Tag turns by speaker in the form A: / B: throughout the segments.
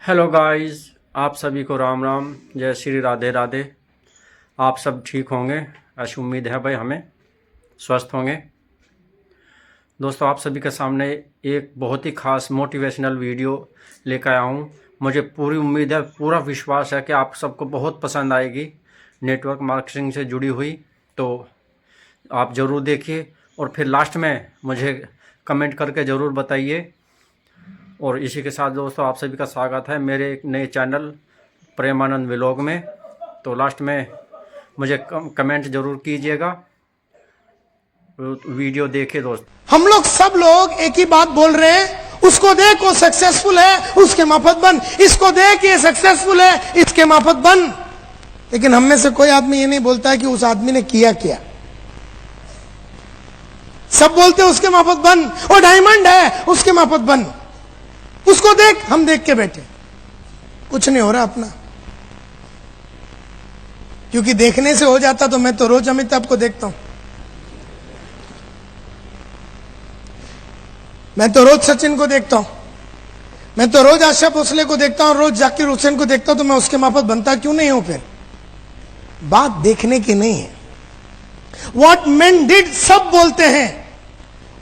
A: Hello guys, आप सभी को राम राम, जय श्री राधे राधे। आप सब ठीक होंगे, ऐसी उम्मीद है भाई, हमें स्वस्थ होंगे। दोस्तों, आप सभी के सामने एक बहुत ही खास मोटिवेशनल वीडियो लेकर आया हूँ। मुझे पूरी उम्मीद है, पूरा विश्वास है कि आप सबको बहुत पसंद आएगी। नेटवर्क मार्केटिंग से जुड़ी हुई, तो आप ज़रूर देखिए और फिर लास्ट में मुझे कमेंट करके ज़रूर बताइए। और इसी के साथ दोस्तों, आप सभी का स्वागत है मेरे एक नए चैनल प्रेमानंद व्लॉग में। तो लास्ट में मुझे कमेंट जरूर कीजिएगा। वीडियो देखिए दोस्त।
B: हम लोग सब लोग एक ही बात बोल रहे हैं, उसको देख वो सक्सेसफुल है, उसके माफत बन। इसको देख ये सक्सेसफुल है, इसके माफत बन। लेकिन हम में से कोई आदमी ये नहीं बोलता है कि उस आदमी ने किया क्या। सब बोलते हैं उसके माफत बन, वो डायमंड है उसके माफत बन। उसको देख, हम देख के बैठे, कुछ नहीं हो रहा अपना। क्योंकि देखने से हो जाता तो मैं तो रोज अमिताभ को देखता हूं, मैं तो रोज सचिन को देखता हूं, मैं तो रोज आशा भोसले को देखता हूं, रोज जाकिर हुसैन को देखता हूं। तो मैं उसके माफत बनता क्यों नहीं हूं? फिर बात देखने की नहीं है। व्हाट मैन डिड सब बोलते हैं,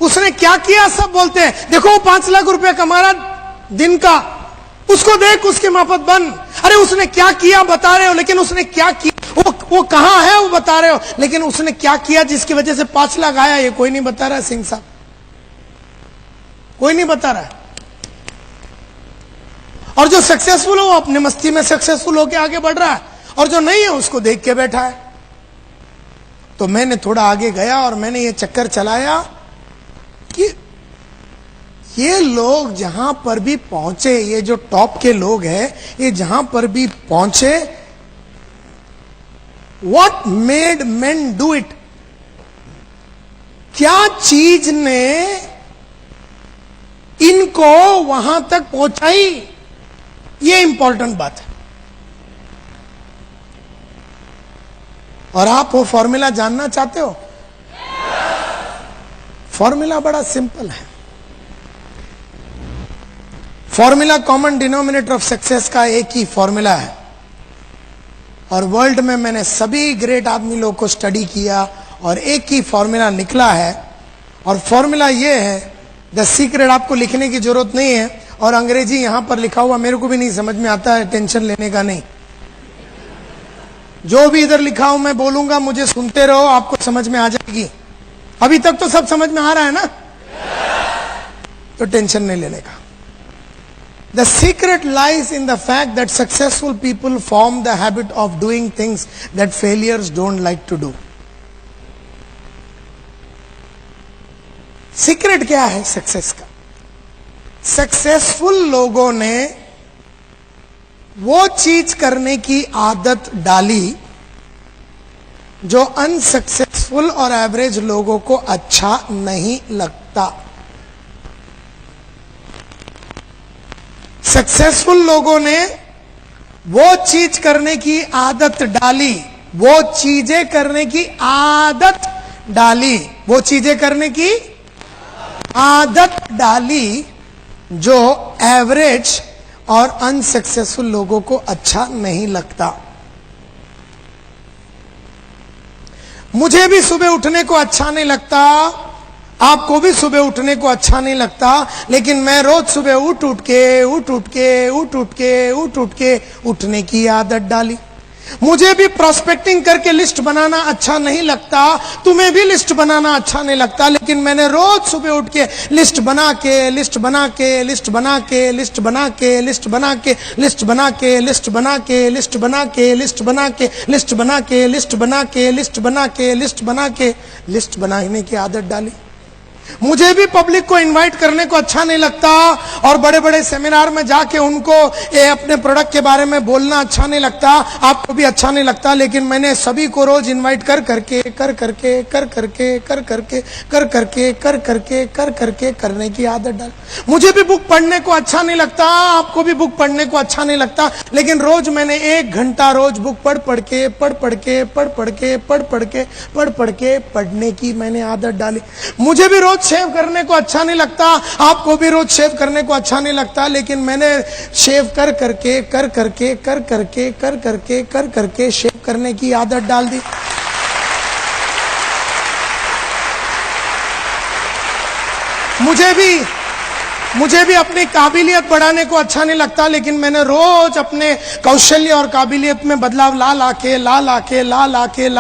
B: उसने क्या किया सब बोलते हैं। देखो वो 5 लाख रुपया कमा रहा दिन का, उसको देख उसके माफत बन। अरे उसने क्या किया बता रहे हो, लेकिन उसने क्या किया, वो कहां है वो बता रहे हो, लेकिन उसने क्या किया जिसकी वजह से 5 लाख आया, ये कोई नहीं बता रहा। सिंह साहब, कोई नहीं बता रहा है। और जो सक्सेसफुल है वो अपने मस्ती में सक्सेसफुल होकर आगे बढ़ रहा है, और जो नहीं है उसको देख के बैठा है। तो मैंने थोड़ा आगे गया और मैंने ये चक्कर चलाया कि ये लोग जहां पर भी पहुंचे, ये जो टॉप के लोग हैं, ये जहां पर भी पहुंचे, what made main do it, क्या चीज ने इनको वहां तक पहुंचाई, ये इंपॉर्टेंट बात है। और आप वो फॉर्मूला जानना चाहते हो? फॉर्मूला बड़ा सिंपल है। Formula common denominator of success का एक ही फॉर्मूला है, और वर्ल्ड में मैंने सभी ग्रेट आदमी लोग को स्टडी किया और एक ही फॉर्मूला निकला है। और फॉर्मूला ये है, द सीक्रेट। आपको लिखने की जरूरत नहीं है, और अंग्रेजी यहां पर लिखा हुआ मेरे को भी नहीं समझ में आता है, टेंशन लेने का नहीं। जो भी इधर लिखा हूं मैं बोलूंगा, मुझे सुनते रहो, आपको समझ में आ जाएगी। अभी तक तो सब समझ में आ रहा है ना, तो टेंशन नहीं लेने का। The secret lies in the fact that successful people form the habit of doing things that failures don't like to do. Secret क्या है सक्सेस का? सक्सेसफुल लोगों ने वो चीज करने की आदत डाली जो अनसक्सेसफुल और एवरेज लोगों को अच्छा नहीं लगता। सक्सेसफुल लोगों ने वो चीज करने की आदत डाली, वो चीजें करने की आदत डाली, वो चीजें करने की आदत डाली जो एवरेज और अनसक्सेसफुल लोगों को अच्छा नहीं लगता। मुझे भी सुबह उठने को अच्छा नहीं लगता, आपको भी सुबह उठने को अच्छा नहीं लगता, लेकिन मैं रोज सुबह उठ के उठने की आदत डाली। मुझे भी प्रोस्पेक्टिंग करके लिस्ट बनाना अच्छा नहीं लगता, तुम्हें भी लिस्ट बनाना अच्छा नहीं लगता, लेकिन मैंने रोज सुबह उठ के लिस्ट बना के लिस्ट बना के लिस्ट बना के लिस्ट बना के लिस्ट बना के लिस्ट बना के लिस्ट बना के लिस्ट बना के लिस्ट बना के लिस्ट बना के लिस्ट बना के लिस्ट बना के लिस्ट बना के लिस्ट बनाने की आदत डाली। मुझे भी पब्लिक को इनवाइट करने को अच्छा नहीं लगता, और बड़े बड़े सेमिनार में जाके उनको अपने प्रोडक्ट के बारे में बोलना अच्छा नहीं लगता, आपको भी अच्छा नहीं लगता, लेकिन मैंने सभी को रोज इनवाइट कर करके करने की आदत डाल। मुझे भी बुक पढ़ने को अच्छा नहीं लगता, आपको भी बुक पढ़ने को अच्छा नहीं लगता, लेकिन रोज मैंने 1 घंटा रोज बुक पढ़ के पढ़ने की मैंने आदत डाली। मुझे भी रोज रोज शेव करने को अच्छा नहीं लगता, आपको भी रोज शेव करने को अच्छा नहीं लगता, लेकिन मैंने शेव कर करके शेव करने की आदत डाल दी। मुझे भी अपनी काबिलियत बढ़ाने को अच्छा नहीं लगता, लेकिन मैंने रोज अपने कौशल्य और काबिलियत में बदलाव ला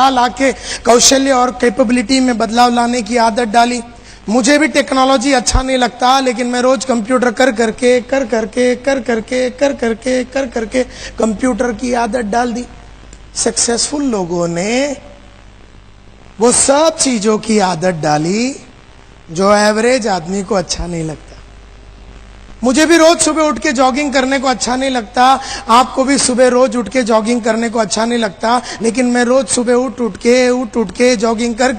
B: लाके कौशल्य और कैपेबिलिटी में बदलाव लाने की आदत डाली। मुझे भी टेक्नोलॉजी अच्छा नहीं लगता, लेकिन मैं रोज कंप्यूटर कर करके कंप्यूटर की आदत डाल दी। सक्सेसफुल लोगों ने वो सब चीजों की आदत डाली जो एवरेज आदमी को अच्छा नहीं लगता। मुझे भी रोज सुबह उठ के जॉगिंग करने को अच्छा नहीं लगता, आपको भी सुबह रोज उठ के जॉगिंग करने को अच्छा नहीं लगता, लेकिन मैं रोज सुबह उठ के जॉगिंग कर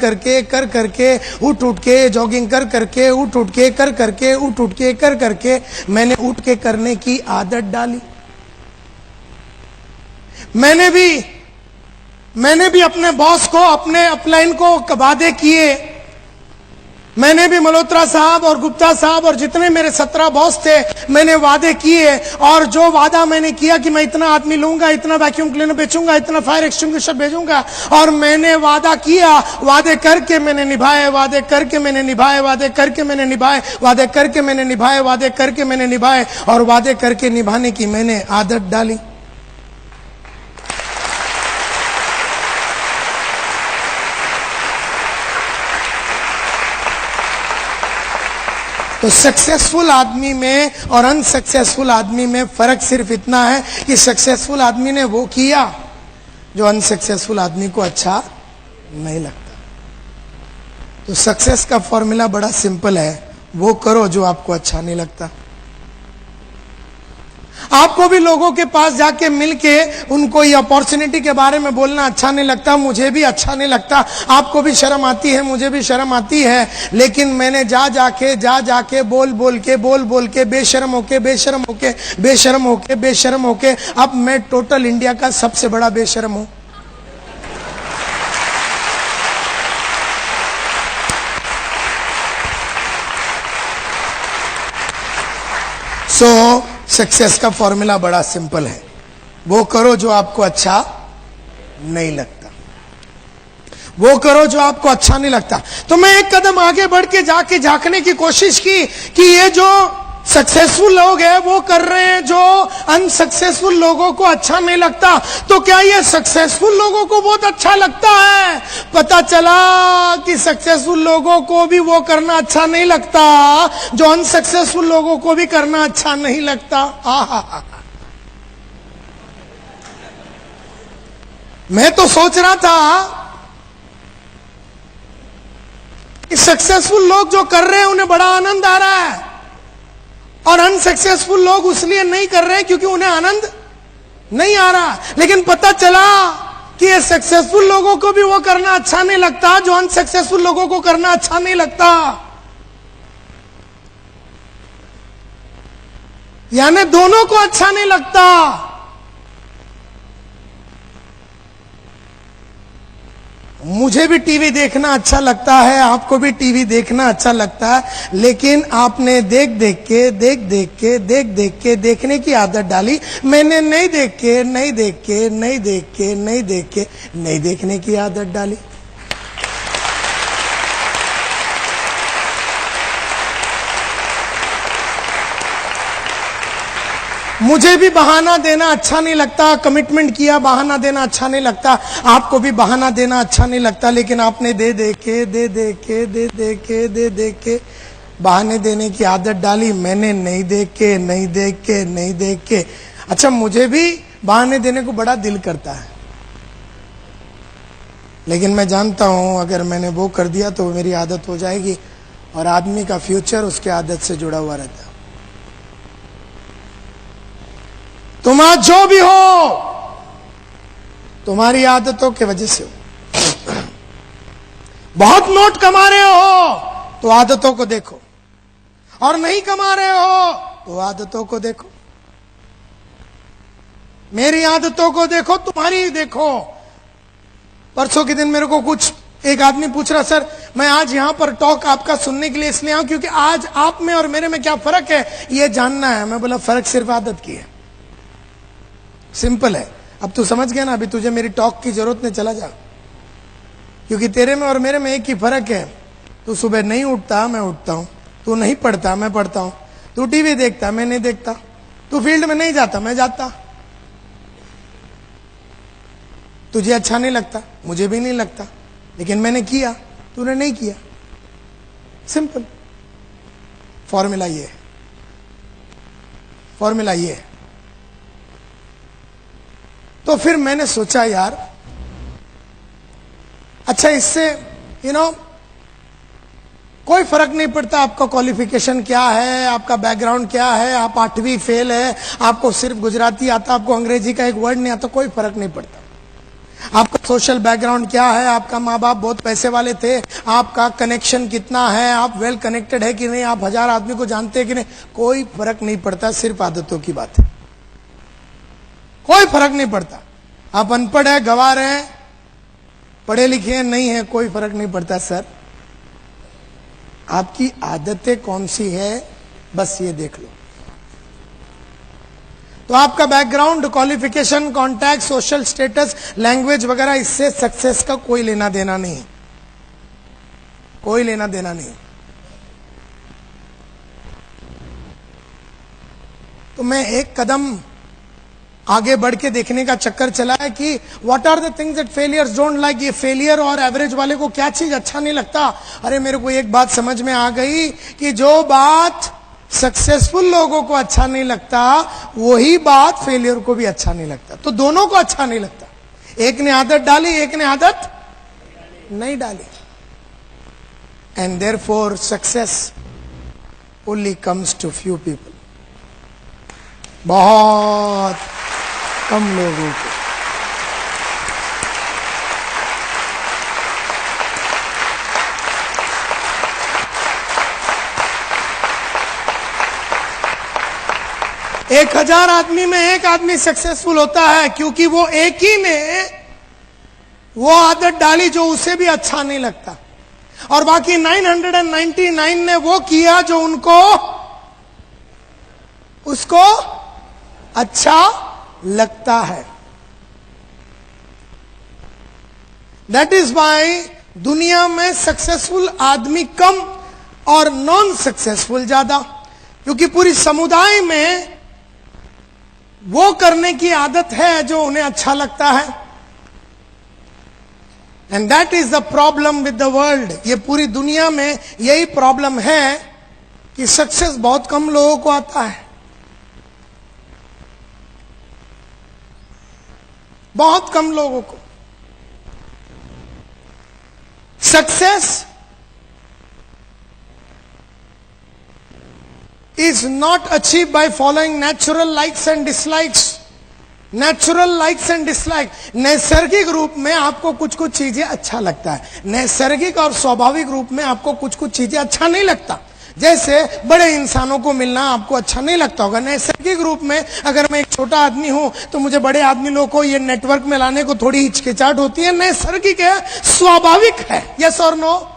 B: करके मैंने उठ के करने की आदत डाली। मैंने भी अपने बॉस को, अपने अपलाइन को वादे किए। मैंने भी मल्होत्रा साहब और गुप्ता साहब और जितने मेरे 17 बॉस थे, मैंने वादे किए, और जो वादा मैंने किया कि मैं इतना आदमी लूंगा, इतना वैक्यूम क्लीनर बेचूंगा, इतना फायर एक्सटिंग्विशर भेजूंगा, और मैंने वादा किया, वादे करके मैंने निभाए, और वादे करके निभाने की मैंने आदत डाली। तो सक्सेसफुल आदमी में और अनसक्सेसफुल आदमी में फर्क सिर्फ इतना है कि सक्सेसफुल आदमी ने वो किया जो अनसक्सेसफुल आदमी को अच्छा नहीं लगता। तो सक्सेस का फॉर्मूला बड़ा सिंपल है, वो करो जो आपको अच्छा नहीं लगता। आपको भी लोगों के पास जाके मिलके उनको ये अपॉर्चुनिटी के बारे में बोलना अच्छा नहीं लगता, मुझे भी अच्छा नहीं लगता, आपको भी शर्म आती है, मुझे भी शर्म आती है, लेकिन मैंने जा जाके बोल के बेशर्म होके अब मैं टोटल इंडिया का सबसे बड़ा बेशर्म हूं। सक्सेस का फॉर्मूला बड़ा सिंपल है, वो करो जो आपको अच्छा नहीं लगता, वो करो जो आपको अच्छा नहीं लगता। तो मैं एक कदम आगे बढ़ के जाके झांकने की कोशिश की कि ये जो सक्सेसफुल लोग हैं वो कर रहे हैं जो अनसक्सेसफुल लोगों को अच्छा नहीं लगता, तो क्या ये सक्सेसफुल लोगों को बहुत अच्छा लगता है? पता चला कि सक्सेसफुल लोगों को भी वो करना अच्छा नहीं लगता जो अनसक्सेसफुल लोगों को भी करना अच्छा नहीं लगता। मैं तो सोच रहा था कि सक्सेसफुल लोग जो कर रहे हैं उन्हें बड़ा आनंद आ रहा है, और अनसक्सेसफुल लोग इसलिए नहीं कर रहे हैं क्योंकि उन्हें आनंद नहीं आ रहा। लेकिन पता चला कि ये सक्सेसफुल लोगों को भी वो करना अच्छा नहीं लगता जो अनसक्सेसफुल लोगों को करना अच्छा नहीं लगता। यानी दोनों को अच्छा नहीं लगता। मुझे भी टीवी देखना अच्छा लगता है, आपको भी टीवी देखना अच्छा लगता है, लेकिन आपने देख के देखने की आदत डाली। मैंने नहीं देखने की आदत डाली। मुझे भी बहाना देना अच्छा नहीं लगता, कमिटमेंट किया बहाना देना अच्छा नहीं लगता, आपको भी बहाना देना अच्छा नहीं लगता, लेकिन आपने दे दे के बहाने देने की आदत डाली। मैंने नहीं देख के। अच्छा, मुझे भी बहाने देने को बड़ा दिल करता है, लेकिन मैं जानता हूं अगर मैंने वो कर दिया तो मेरी आदत हो जाएगी, और आदमी का फ्यूचर उसके आदत से जुड़ा हुआ रहता है। तुम आज जो भी हो तुम्हारी आदतों की वजह से हो। बहुत नोट कमा रहे हो तो आदतों को देखो, और नहीं कमा रहे हो तो आदतों को देखो। मेरी आदतों को देखो, तुम्हारी देखो। परसों के दिन मेरे को एक आदमी पूछ रहा, सर मैं आज यहां पर टॉक आपका सुनने के लिए इसलिए आऊं क्योंकि आज आप में और मेरे में क्या फर्क है यह जानना है। मैं बोला फर्क सिर्फ आदत की है, सिंपल है। अब तू समझ गया ना, अभी तुझे मेरी टॉक की जरूरत नहीं, चला जा। क्योंकि तेरे में और मेरे में एक ही फर्क है, तू सुबह नहीं उठता, मैं उठता हूं। तू नहीं पढ़ता, मैं पढ़ता हूं। तू टीवी देखता, मैं नहीं देखता। तू फील्ड में नहीं जाता, मैं जाता। तुझे अच्छा नहीं लगता, मुझे भी नहीं लगता, लेकिन मैंने किया, तूने नहीं किया। सिंपल फॉर्मूला ये है, फॉर्मूला ये है। तो फिर मैंने सोचा यार अच्छा इससे कोई फर्क नहीं पड़ता आपका क्वालिफिकेशन क्या है, आपका बैकग्राउंड क्या है, आप 8वीं फेल है, आपको सिर्फ गुजराती आता, आपको अंग्रेजी का एक वर्ड नहीं आता, कोई फर्क नहीं पड़ता। आपका सोशल बैकग्राउंड क्या है, आपका माँ बाप बहुत पैसे वाले थे, आपका कनेक्शन कितना है, आप वेल कनेक्टेड है कि नहीं, आप 1000 आदमी को जानते हैं कि नहीं, कोई फर्क नहीं पड़ता। सिर्फ आदतों की बात है, कोई फर्क नहीं पड़ता। आप अनपढ़ है, गंवार हैं, पढ़े लिखे हैं, नहीं है, कोई फर्क नहीं पड़ता। सर आपकी आदतें कौन सी है, बस ये देख लो। तो आपका background, qualification, contact, social status, language वगैरह, इससे सक्सेस का कोई लेना देना नहीं, कोई लेना देना नहीं। तो मैं एक कदम आगे बढ़ के देखने का चक्कर चला है कि what are the things that failures don't like. ये फेलियर और एवरेज वाले को क्या चीज अच्छा नहीं लगता। अरे मेरे को एक बात समझ में आ गई कि जो बात सक्सेसफुल लोगों को अच्छा नहीं लगता वही बात फेलियर को भी अच्छा नहीं लगता। तो दोनों को अच्छा नहीं लगता। एक ने आदत डाली, एक ने आदत नहीं डाली। And therefore success only comes to few people, बहुत कम लोगों को। एक 1000 आदमी में एक आदमी सक्सेसफुल होता है क्योंकि वो एक ही ने वो आदत डाली जो उसे भी अच्छा नहीं लगता, और बाकी 999 ने वो किया जो उसको अच्छा लगता है। दैट इज वाई दुनिया में सक्सेसफुल आदमी कम और नॉन सक्सेसफुल ज्यादा, क्योंकि पूरी समुदाय में वो करने की आदत है जो उन्हें अच्छा लगता है। And that is the problem with the world. ये पूरी दुनिया में यही प्रॉब्लम है कि सक्सेस बहुत कम लोगों को आता है, बहुत कम लोगों को। Success is not achieved by following natural likes and dislikes. Natural likes and dislike, नैसर्गिक रूप में आपको कुछ कुछ चीजें अच्छा लगता है, नैसर्गिक और स्वाभाविक रूप में आपको कुछ कुछ चीजें अच्छा नहीं लगता। जैसे बड़े इंसानों को मिलना आपको अच्छा नहीं लगता होगा। नैसर्गिक रूप में अगर मैं एक छोटा आदमी हूं तो मुझे बड़े आदमी लोगों को ये नेटवर्क में लाने को थोड़ी हिचकिचाहट होती है। नैसर्गिक है, स्वाभाविक है। यस और नो?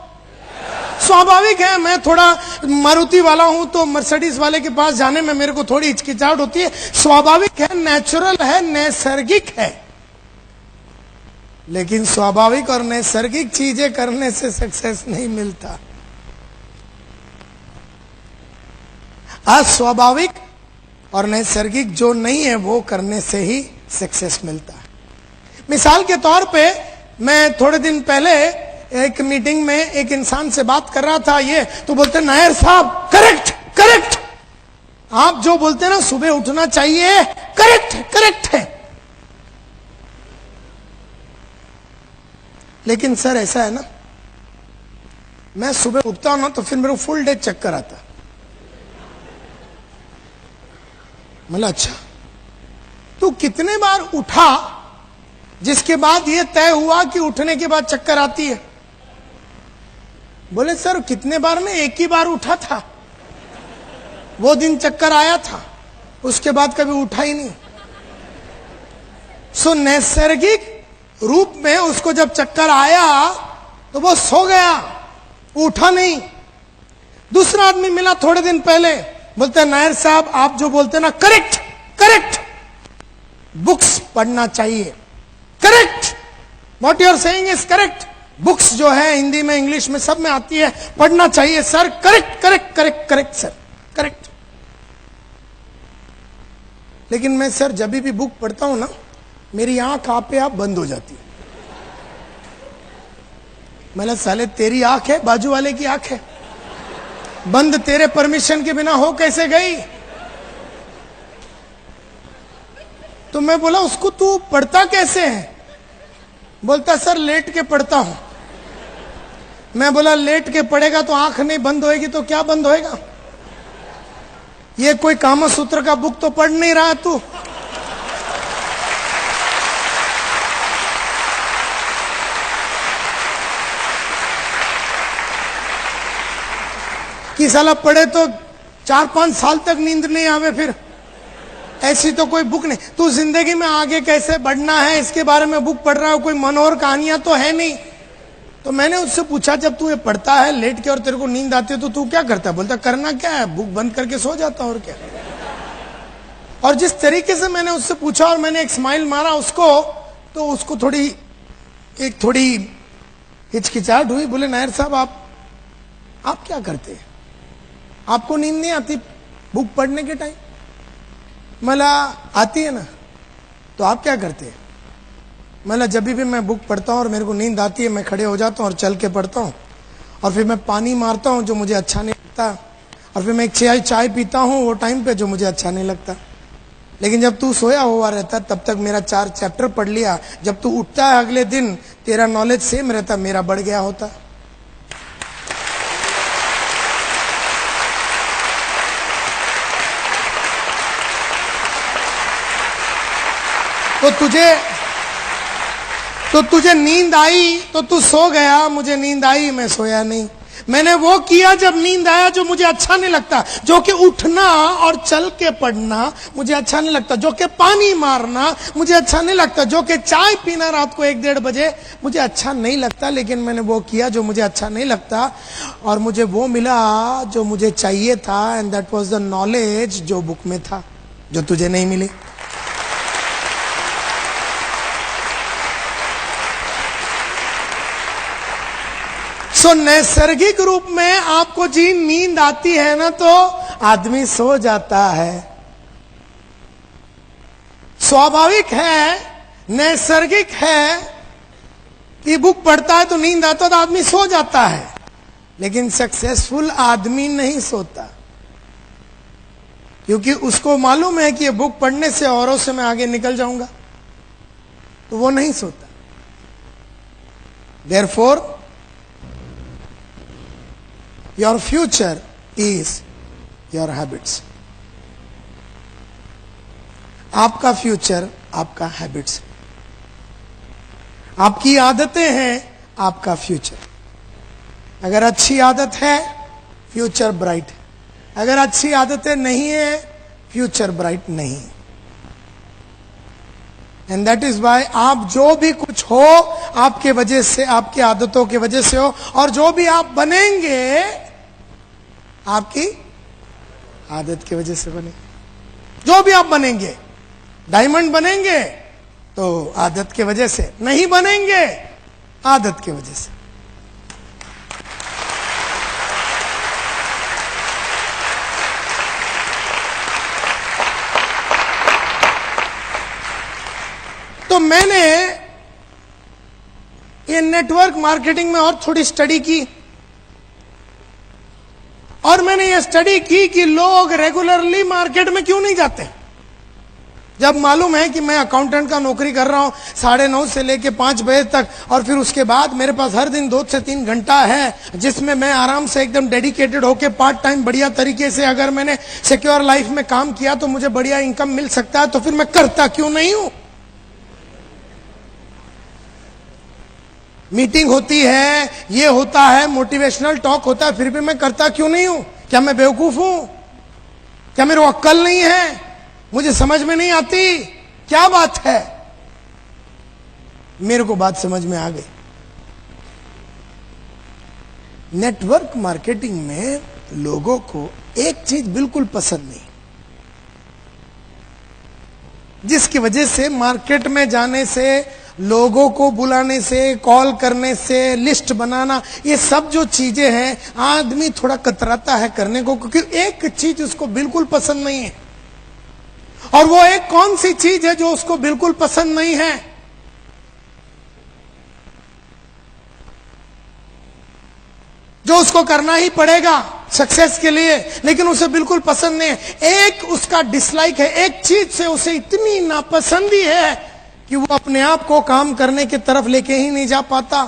B: स्वाभाविक है। मैं थोड़ा मारुति वाला हूं तो मर्सिडीज वाले के पास जाने में मेरे को थोड़ी हिचकिचाहट होती है। स्वाभाविक है, नेचुरल है, नैसर्गिक है। लेकिन स्वाभाविक और नैसर्गिक चीजें करने से सक्सेस नहीं मिलता। अस्वाभाविक और नैसर्गिक जो नहीं है वो करने से ही सक्सेस मिलता है। मिसाल के तौर पे मैं थोड़े दिन पहले एक मीटिंग में एक इंसान से बात कर रहा था, ये तो बोलते नायर साहब करेक्ट करेक्ट, आप जो बोलते हैं ना सुबह उठना चाहिए, करेक्ट करेक्ट है। लेकिन सर ऐसा है ना, मैं सुबह उठता हूं ना तो फिर मेरे को फुल डे चक्कर आता। मतलब अच्छा, तू कितने बार उठा जिसके बाद यह तय हुआ कि उठने के बाद चक्कर आती है? बोले सर कितने बार में, एक ही बार उठा था, वो दिन चक्कर आया था, उसके बाद कभी उठा ही नहीं। सो नैसर्गिक रूप में उसको जब चक्कर आया तो वो सो गया, उठा नहीं। दूसरा आदमी मिला थोड़े दिन पहले, बोलते हैं नायर साहब आप जो बोलते हैं ना करेक्ट करेक्ट, बुक्स पढ़ना चाहिए। Correct, what you are saying is correct. Books जो है हिंदी में इंग्लिश में सब में आती है, पढ़ना चाहिए sir. Correct correct correct correct sir, correct. लेकिन मैं सर जब भी बुक पढ़ता हूं ना, मेरी आंख आपे आप बंद हो जाती है। मतलब साले तेरी आंख है, बाजू वाले की आंख है, बंद तेरे परमिशन के बिना हो कैसे गई? तो मैं बोला उसको तू पढ़ता कैसे है? बोलता सर लेट के पढ़ता हूं। मैं बोला लेट के पढ़ेगा तो आंख नहीं बंद होएगी तो क्या बंद होएगा? ये कोई कामसूत्र का बुक तो पढ़ नहीं रहा तू। कि साला पढ़े तो 4-5 साल तक नींद नहीं आवे, फिर ऐसी तो कोई बुक नहीं। तू जिंदगी में आगे कैसे बढ़ना है इसके बारे में बुक पढ़ रहा है, कोई मनोहर कहानियां तो है नहीं। तो मैंने उससे पूछा जब तू ये पढ़ता है लेट के और तेरे को नींद आती है तो तू क्या करता है? बोलता करना क्या है, बुक बंद करके सो जाता और क्या। और जिस तरीके से मैंने उससे पूछा और मैंने एक स्माइल मारा उसको, तो उसको थोड़ी हिचकिचाहट हुई। बोले नायर साहब आप क्या करते हैं, आपको नींद नहीं आती बुक पढ़ने के टाइम? मला आती है ना, तो आप क्या करते हैं? मतलब जब भी मैं बुक पढ़ता हूँ और मेरे को नींद आती है, मैं खड़े हो जाता हूँ और चल के पढ़ता हूँ, और फिर मैं पानी मारता हूँ जो मुझे अच्छा नहीं लगता, और फिर मैं एक चाय पीता हूँ वो टाइम पे जो मुझे अच्छा नहीं लगता। लेकिन जब तू सोया हुआ रहता तब तक मेरा 4 चैप्टर पढ़ लिया, जब तू उठता है अगले दिन तेरा नॉलेज सेम रहता, मेरा बढ़ गया होता। तो तुझे नींद आई तो तू सो गया, मुझे नींद आई मैं सोया नहीं। मैंने वो किया जब नींद आया जो मुझे अच्छा नहीं लगता, जो कि उठना और चल के पढ़ना मुझे अच्छा नहीं लगता, जो कि पानी मारना मुझे अच्छा नहीं लगता, जो कि चाय पीना रात को 1-1:30 बजे मुझे अच्छा नहीं लगता। लेकिन मैंने वो किया जो मुझे अच्छा नहीं लगता, और मुझे वो मिला जो मुझे चाहिए था, and that was the knowledge जो बुक में था, जो तुझे नहीं मिली। तो नैसर्गिक रूप में आपको जी नींद आती है ना तो आदमी सो जाता है। स्वाभाविक है, नैसर्गिक है कि बुक पढ़ता है तो नींद आता है तो आदमी सो जाता है। लेकिन सक्सेसफुल आदमी नहीं सोता, क्योंकि उसको मालूम है कि ये बुक पढ़ने से औरों से मैं आगे निकल जाऊंगा, तो वो नहीं सोता। Therefore, your future is your habits. आपका फ्यूचर आपका हैबिट्स, आपकी आदतें हैं आपका फ्यूचर। अगर अच्छी आदत है फ्यूचर ब्राइट है, अगर अच्छी आदतें नहीं है फ्यूचर ब्राइट नहीं है। एंड दैट इज वाई आप जो भी कुछ हो आपके वजह से, आपकी आदतों की वजह से हो, और जो भी आप बनेंगे आपकी आदत की वजह से बनेंगे। जो भी आप बनेंगे, डायमंड बनेंगे तो आदत की वजह से, नहीं बनेंगे आदत की वजह से। तो मैंने ये नेटवर्क मार्केटिंग में और थोड़ी स्टडी की, और मैंने ये स्टडी की कि लोग रेगुलरली मार्केट में क्यों नहीं जाते। जब मालूम है कि मैं अकाउंटेंट का नौकरी कर रहा हूं 9:30 से लेके 5 बजे तक, और फिर उसके बाद मेरे पास हर दिन 2 से 3 घंटा है जिसमें मैं आराम से एकदम डेडिकेटेड होके पार्ट टाइम बढ़िया तरीके से अगर मैंने सिक्योर लाइफ में काम किया तो मुझे बढ़िया इनकम मिल सकता है, तो फिर मैं करता क्यों नहीं हूं। मीटिंग होती है, ये होता है, मोटिवेशनल टॉक होता है, फिर भी मैं करता क्यों नहीं हूं। क्या मैं बेवकूफ हूं? क्या मेरे को अक्ल नहीं है? मुझे समझ में नहीं आती? क्या बात है? मेरे को बात समझ में आ गई। नेटवर्क मार्केटिंग में लोगों को एक चीज बिल्कुल पसंद नहीं, जिसकी वजह से मार्केट में जाने से, लोगों को बुलाने से, कॉल करने से, लिस्ट बनाना, ये सब जो चीजें हैं आदमी थोड़ा कतराता है करने को, क्योंकि एक चीज उसको बिल्कुल पसंद नहीं है। और वो एक कौन सी चीज है जो उसको बिल्कुल पसंद नहीं है? जो उसको करना ही पड़ेगा सक्सेस के लिए, लेकिन उसे बिल्कुल पसंद नहीं है। एक उसका डिसलाइक है, एक चीज से उसे इतनी नापसंदी है कि वो अपने आप को काम करने की तरफ लेके ही नहीं जा पाता।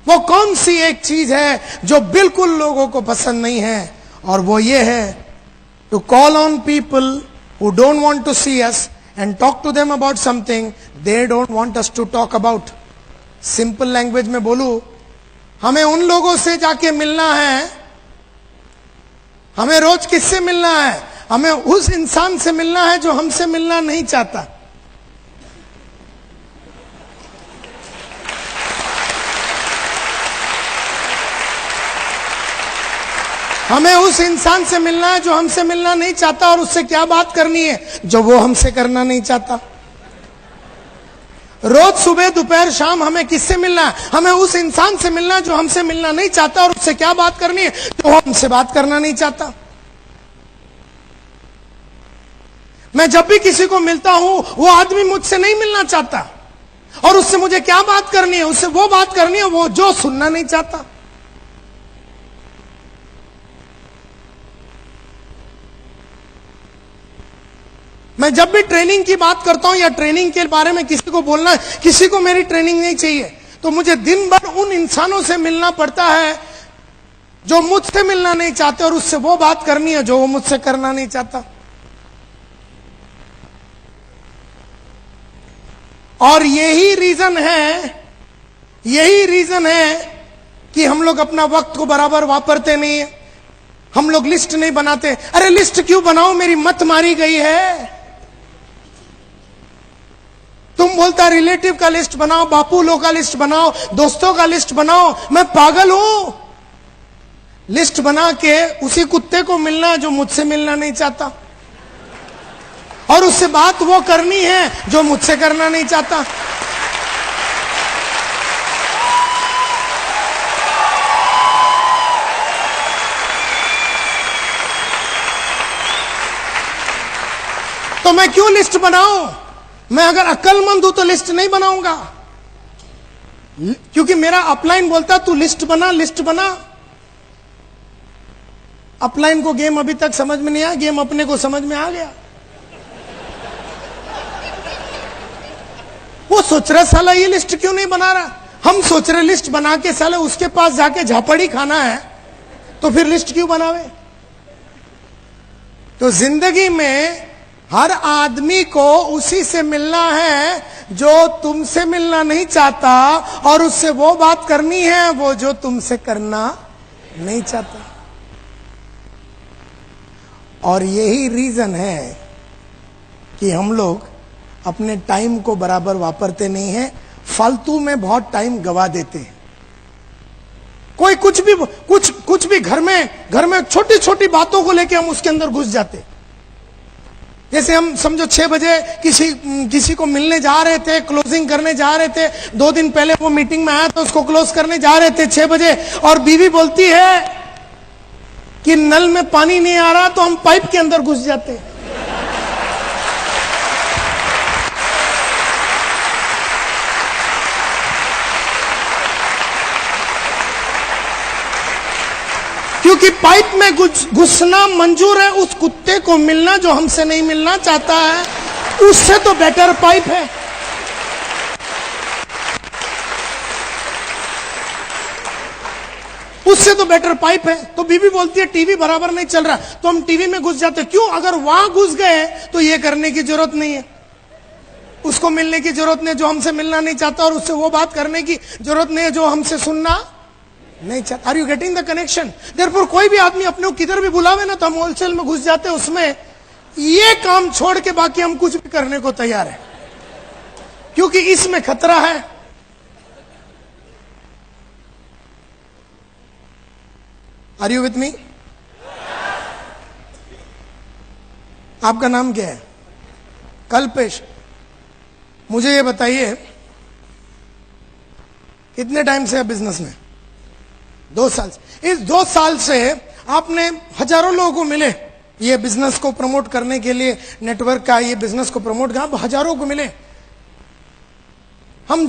B: वो कौन सी एक चीज है जो बिल्कुल लोगों को पसंद नहीं है? और वो ये है, to call on people who don't want to see us and talk to them about something they don't want us to talk about. Simple language में बोलूं, हमें उन लोगों से जाके मिलना है, हमें रोज किससे मिलना है? हमें उस इंसान से मिलना है जो हमसे मिलना नहीं चाहता। हमें उस इंसान से मिलना है जो हमसे मिलना नहीं चाहता, और उससे क्या बात करनी है जो वो हमसे करना नहीं चाहता। रोज सुबह दोपहर शाम हमें किससे मिलना है? हमें उस इंसान से मिलना है जो हमसे मिलना नहीं चाहता, और उससे क्या बात करनी है जो वो हमसे बात करना नहीं चाहता। मैं जब भी किसी को मिलता हूं, वो आदमी मुझसे नहीं मिलना चाहता, और उससे मुझे क्या बात करनी है? उससे वो बात करनी है वो जो सुनना नहीं चाहता। मैं जब भी ट्रेनिंग की बात करता हूं या ट्रेनिंग के बारे में किसी को बोलना है, किसी को मेरी ट्रेनिंग नहीं चाहिए, तो मुझे दिन भर उन इंसानों से मिलना पड़ता है जो मुझसे मिलना नहीं चाहते, और उससे वो बात करनी है जो वो मुझसे करना नहीं चाहता। और यही रीजन है कि हम लोग अपना वक्त को बराबर वापरते नहीं है। हम लोग लिस्ट नहीं बनाते। अरे लिस्ट क्यों बनाओ? मेरी मत मारी गई है। तुम बोलता रिलेटिव का लिस्ट बनाओ, बापू लोग का लिस्ट बनाओ, दोस्तों का लिस्ट बनाओ। मैं पागल हूं? लिस्ट बना के उसी कुत्ते को मिलना जो मुझसे मिलना नहीं चाहता, और उससे बात वो करनी है जो मुझसे करना नहीं चाहता। तो मैं क्यों लिस्ट बनाऊं? मैं अगर अक्लमंद हूं तो लिस्ट नहीं बनाऊंगा, क्योंकि मेरा अपलाइन बोलता तू लिस्ट बना। अपलाइन को गेम अभी तक समझ में नहीं आया, गेम अपने को समझ में आ गया। वो सोच रहा साला ये लिस्ट क्यों नहीं बना रहा। हम सोच रहे लिस्ट बना के साला उसके पास जाके झापड़ी खाना है, तो फिर लिस्ट क्यों बनावे? तो जिंदगी में हर आदमी को उसी से मिलना है जो तुमसे मिलना नहीं चाहता, और उससे वो बात करनी है वो जो तुमसे करना नहीं चाहता। और यही रीजन है कि हम लोग अपने टाइम को बराबर वापरते नहीं हैं, फालतू में बहुत टाइम गवा देते हैं। कोई कुछ भी घर में छोटी छोटी बातों को लेके हम उसके अंदर घुस जाते। जैसे हम समझो 6 बजे किसी को मिलने जा रहे थे, क्लोजिंग करने जा रहे थे, 2 दिन पहले वो मीटिंग में आया तो उसको क्लोज करने जा रहे थे 6 बजे, और बीवी बोलती है कि नल में पानी नहीं आ रहा, तो हम पाइप के अंदर घुस जाते। क्योंकि पाइप में घुसना मंजूर है, उस कुत्ते को मिलना जो हमसे नहीं मिलना चाहता है, उससे तो बेटर पाइप है। उससे तो बेटर पाइप है। तो बीवी बोलती है टीवी बराबर नहीं चल रहा, तो हम टीवी में घुस जाते। क्यों? अगर वहां घुस गए तो ये करने की जरूरत नहीं है, उसको मिलने की जरूरत नहीं जो हमसे मिलना नहीं चाहता, और उससे वो बात करने की जरूरत नहीं है जो हमसे सुनना नहीं चाहता। Are you getting the connection? Therefore कोई भी आदमी अपने को किधर भी बुलावे ना, तो हम होलसेल में घुस जाते उसमें। ये काम छोड़ के बाकी हम कुछ भी करने को तैयार है, क्योंकि इसमें खतरा है। Are you with me? आपका नाम क्या है? कल्पेश। मुझे ये बताइए, कितने टाइम से आप बिजनेस में? 2 साल से। इस 2 साल से आपने हजारों लोगों को मिले ये बिजनेस को प्रमोट करने के लिए, नेटवर्क का ये बिजनेस को प्रमोट कर, हजारों को मिले। हम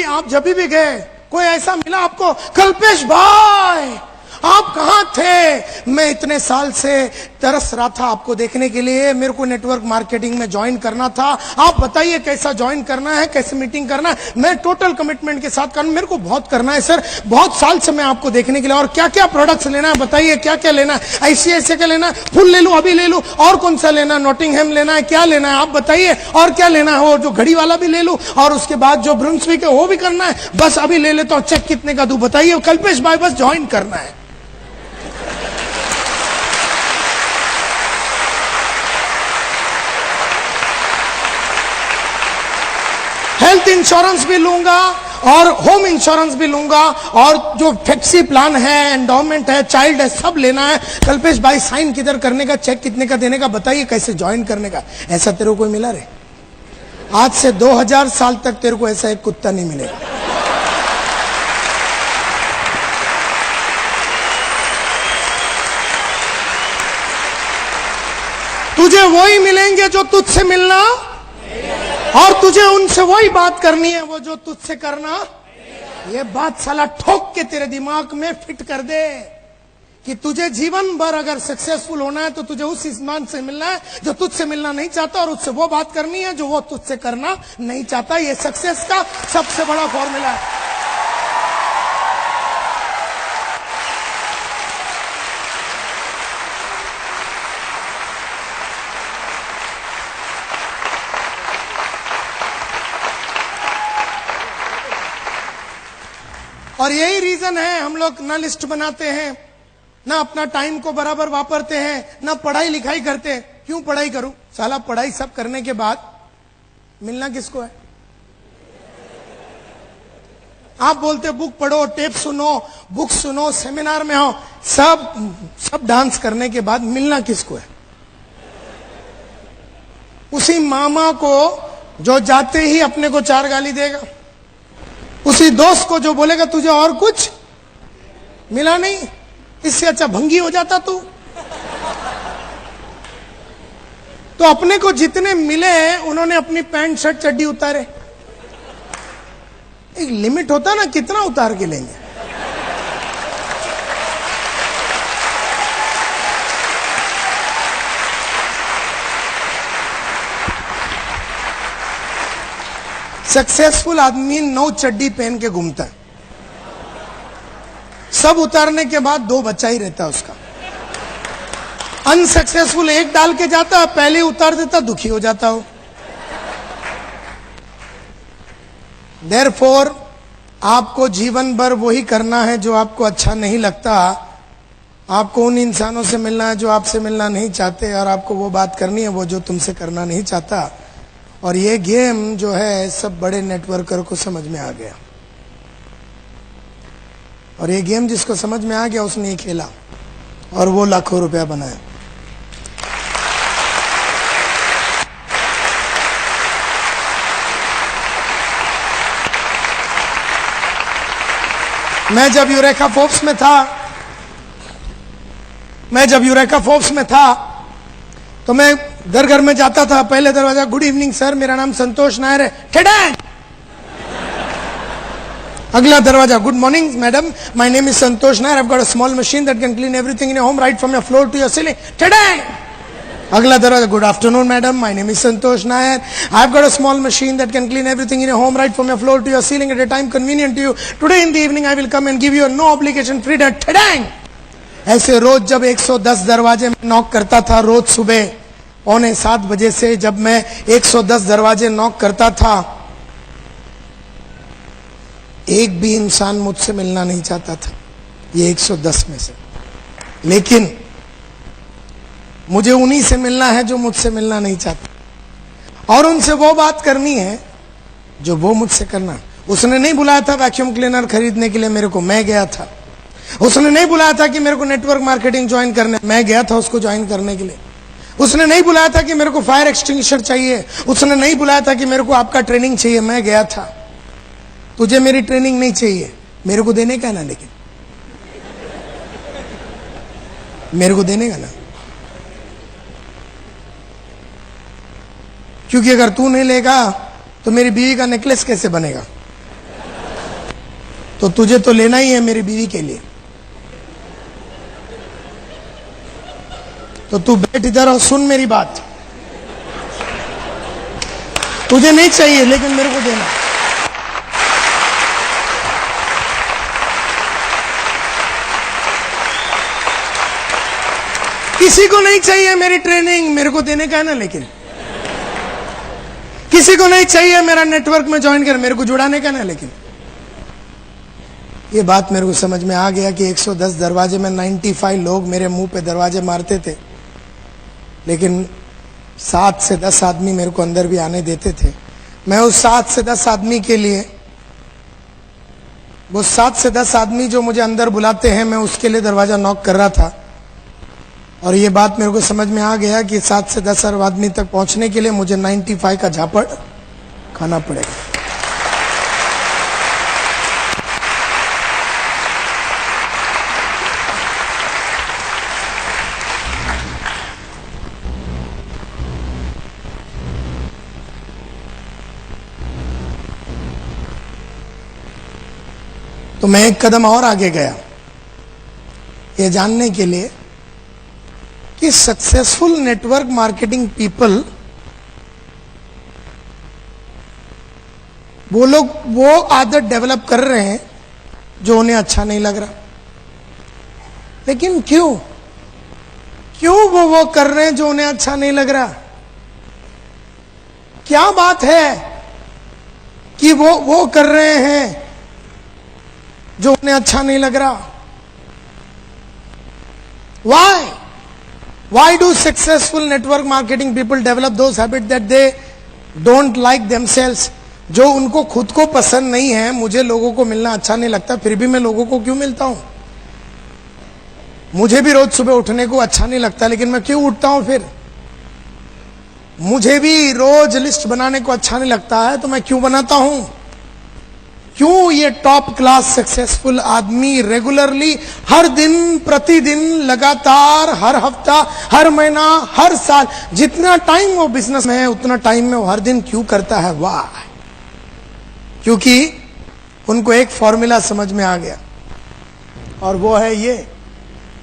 B: आप जब भी गए, कोई ऐसा मिला आपको, कल्पेश भाई आप कहां थे? मैं इतने साल से तरस रहा था आपको देखने के लिए, मेरे को नेटवर्क मार्केटिंग में ज्वाइन करना था, आप बताइए कैसा ज्वाइन करना है, कैसे मीटिंग करना है, मैं टोटल कमिटमेंट के साथ करना, मेरे को बहुत करना है सर, बहुत साल से मैं आपको देखने के लिए, और क्या क्या प्रोडक्ट्स लेना है बताइए, क्या क्या लेना है, ऐसे क्या लेना है, फुल ले लूं, अभी ले लूं, और कौन सा लेना है, नॉटिंगहैम लेना है, क्या लेना है आप बताइए, और क्या लेना है, वो जो घड़ी वाला भी ले लूं, और उसके बाद जो ब्रुंसविक है वो भी करना है, बस अभी ले लेता हूं, चेक कितने का दूं बताइए, कल्पेश भाई बस ज्वाइन करना है। हेल्थ इंश्योरेंस भी लूंगा और होम इंश्योरेंस भी लूंगा, और जो फ्लेक्सी प्लान है, एंडोमेंट है, चाइल्ड है, सब लेना है। कल्पेश भाई साइन किधर करने का, चेक कितने का देने का बताइए, कैसे ज्वाइन करने का। ऐसा तेरे को कोई मिला रे? आज से 2000 साल तक तेरे को ऐसा एक कुत्ता नहीं मिलेगा। तुझे वही मिलेंगे जो तुझसे मिलना, और तुझे उनसे वही बात करनी है वो जो तुझसे करना। ये बात साला ठोक के तेरे दिमाग में फिट कर दे कि तुझे जीवन भर अगर सक्सेसफुल होना है तो तुझे उस इंसान से मिलना है जो तुझसे मिलना नहीं चाहता, और उससे वो बात करनी है जो वो तुझसे करना नहीं चाहता। ये सक्सेस का सबसे बड़ा फॉर्मूला है। और यही रीजन है हम लोग ना लिस्ट बनाते हैं, ना अपना टाइम को बराबर वापरते हैं, ना पढ़ाई लिखाई करते हैं। क्यों पढ़ाई करूं? साला पढ़ाई सब करने के बाद मिलना किसको है? आप बोलते बुक पढ़ो, टेप सुनो, बुक सुनो, सेमिनार में हो, सब डांस करने के बाद मिलना किसको है? उसी मामा को जो जाते ही अपने को 4 गाली देगा, उसी दोस्त को जो बोलेगा तुझे और कुछ मिला नहीं, इससे अच्छा भंगी हो जाता तू। तो अपने को जितने मिले उन्होंने अपनी पैंट शर्ट चड्डी उतारे। एक लिमिट होता ना, कितना उतार के लेंगे। सक्सेसफुल आदमी 9 चड्डी पहन के घूमता है, सब उतारने के बाद 2 बचा ही रहता है उसका। अनसक्सेसफुल 1 डाल के जाता है, पहले उतार देता, दुखी हो जाता हो। देयरफॉर आपको जीवन भर वही करना है जो आपको अच्छा नहीं लगता। आपको उन इंसानों से मिलना है जो आपसे मिलना नहीं चाहते, और आपको वो बात करनी है वो जो तुमसे करना नहीं चाहता। और ये गेम जो है सब बड़े नेटवर्कर को समझ में आ गया, और ये गेम जिसको समझ में आ गया उसने ही खेला, और वो लाखों रुपया बनाया। मैं जब यूरेका फोर्ब्स में था तो मैं घर घर में जाता था, पहले दरवाजा, गुड इवनिंग सर, मेरा नाम संतोष नायर है, ठेडैंग। अगला दरवाजा, good morning madam, my name is Santosh Nair, I have got a small machine that can clean everything in your home right from your floor to your ceiling, ठेडैंग। अगला दरवाजा, good afternoon madam, my name is Santosh Nair, I have got a small machine that can clean everything in your home right from your floor to your ceiling at a time convenient to you, today in the evening I will come and give you no obligation free, ठेडैंग। ऐसे रोज जब 110 दरवाजे में knock करता था, रोज सुबह 6:45 बजे से जब मैं 110 दरवाजे नॉक करता था, एक भी इंसान मुझसे मिलना नहीं चाहता था, ये 110 में से। लेकिन मुझे उन्हीं से मिलना है जो मुझसे मिलना नहीं चाहते, और उनसे वो बात करनी है जो वो मुझसे करना। उसने नहीं बुलाया था वैक्यूम क्लीनर खरीदने के लिए मेरे को, मैं गया था। उसने नहीं बुलाया था कि मेरे को नेटवर्क मार्केटिंग ज्वाइन करने, मैं गया था उसको ज्वाइन करने के लिए। उसने नहीं बुलाया था कि मेरे को फायर एक्सटिंग्विशर चाहिए, उसने नहीं बुलाया था कि मेरे को आपका ट्रेनिंग चाहिए, मैं गया था। तुझे मेरी ट्रेनिंग नहीं चाहिए, मेरे को देने का ना, लेकिन मेरे को देने का ना, क्योंकि अगर तू नहीं लेगा तो मेरी बीवी का नेकलेस कैसे बनेगा? तो तुझे तो लेना ही है मेरी बीवी के लिए। तो तू बैठ इधर और सुन मेरी बात। तुझे नहीं चाहिए लेकिन मेरे को देना। किसी को नहीं चाहिए मेरी ट्रेनिंग, मेरे को देने का है ना, लेकिन किसी को नहीं चाहिए मेरा नेटवर्क में ज्वाइन कर, मेरे को जुड़ाने का ना, लेकिन ये बात मेरे को समझ में आ गया कि 110 दरवाजे में 95 लोग मेरे मुंह पे दरवाजे मारते थे, लेकिन 7 से 10 आदमी मेरे को अंदर भी आने देते थे। मैं उस 7 से 10 आदमी के लिए, वो 7 से 10 आदमी जो मुझे अंदर बुलाते हैं, मैं उसके लिए दरवाजा नॉक कर रहा था। और ये बात मेरे को समझ में आ गया कि 7 से 10 आदमी तक पहुंचने के लिए मुझे 95 का झापड़ खाना पड़ेगा। तो मैं एक कदम और आगे गया, ये जानने के लिए कि सक्सेसफुल नेटवर्क मार्केटिंग पीपल, वो लोग वो आदत डेवलप कर रहे हैं जो उन्हें अच्छा नहीं लग रहा। लेकिन क्यों वो कर रहे हैं जो उन्हें अच्छा नहीं लग रहा? क्या बात है कि वो कर रहे हैं जो उन्हें अच्छा नहीं लग रहा? Why do successful network marketing people develop those habits that they don't like themselves? जो उनको खुद को पसंद नहीं है। मुझे लोगों को मिलना अच्छा नहीं लगता, फिर भी मैं लोगों को क्यों मिलता हूं? मुझे भी रोज सुबह उठने को अच्छा नहीं लगता, लेकिन मैं क्यों उठता हूं? फिर मुझे भी रोज लिस्ट बनाने को अच्छा नहीं लगता है, तो मैं क्यों बनाता हूं? क्यों ये टॉप क्लास सक्सेसफुल आदमी रेगुलरली, हर दिन, प्रतिदिन, लगातार, हर हफ्ता, हर महीना, हर साल, जितना टाइम वो बिजनेस में है उतना टाइम में वो हर दिन क्यों करता है? वाह! क्योंकि उनको एक फॉर्मूला समझ में आ गया, और वो है ये: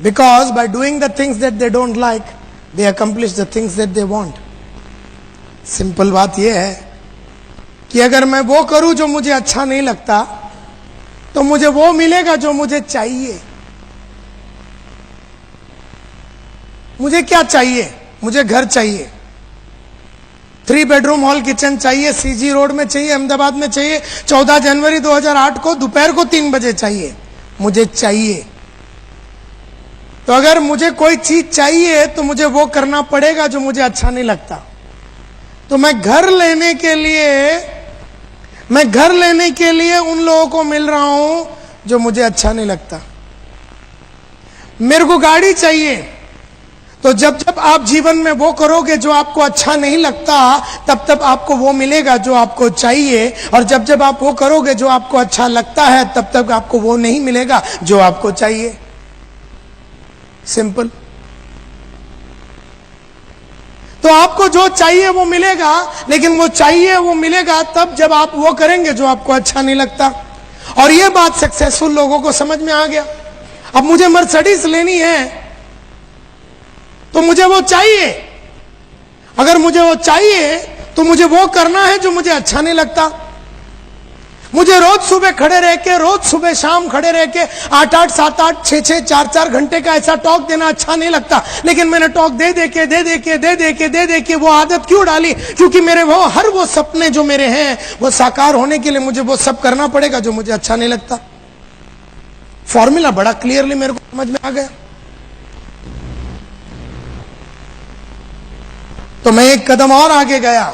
B: because by doing the things that they don't like, they accomplish the things that they want. Simple बात ये है कि अगर मैं वो करूं जो मुझे अच्छा नहीं लगता, तो मुझे वो मिलेगा जो मुझे चाहिए। मुझे क्या चाहिए? मुझे घर चाहिए, 3 बेडरूम हॉल किचन चाहिए, सीजी रोड में चाहिए, अहमदाबाद में चाहिए, 14 जनवरी 2008 को दोपहर को 3 बजे चाहिए। मुझे चाहिए। तो अगर मुझे कोई चीज चाहिए तो मुझे वो करना पड़ेगा जो मुझे अच्छा नहीं लगता। तो मैं घर लेने के लिए उन लोगों को मिल रहा हूं जो मुझे अच्छा नहीं लगता। मेरे को गाड़ी चाहिए, तो जब जब आप जीवन में वो करोगे जो आपको अच्छा नहीं लगता, तब तब आपको वो मिलेगा जो आपको चाहिए, और जब जब आप वो करोगे जो आपको अच्छा लगता है, तब तक आपको वो नहीं मिलेगा जो आपको चाहिए। सिंपल। तो आपको जो चाहिए वो मिलेगा, लेकिन वो चाहिए वो मिलेगा तब जब आप वो करेंगे जो आपको अच्छा नहीं लगता। और ये बात सक्सेसफुल लोगों को समझ में आ गया। अब मुझे मर्सिडीज लेनी है तो मुझे वो चाहिए। अगर मुझे वो चाहिए तो मुझे वो करना है जो मुझे अच्छा नहीं लगता। मुझे रोज सुबह खड़े रह के, रोज सुबह शाम खड़े रह के 8-8, 7-8, 6-6, 4-4 घंटे का ऐसा टॉक देना अच्छा नहीं लगता। लेकिन मैंने टॉक दे दे के वो आदत क्यों डाली? क्योंकि मेरे वो सपने जो मेरे हैं वो साकार होने के लिए मुझे वो सब करना पड़ेगा जो मुझे अच्छा नहीं लगता। फॉर्मूला बड़ा क्लियरली मेरे को समझ में आ गया। तो मैं एक कदम और आगे गया।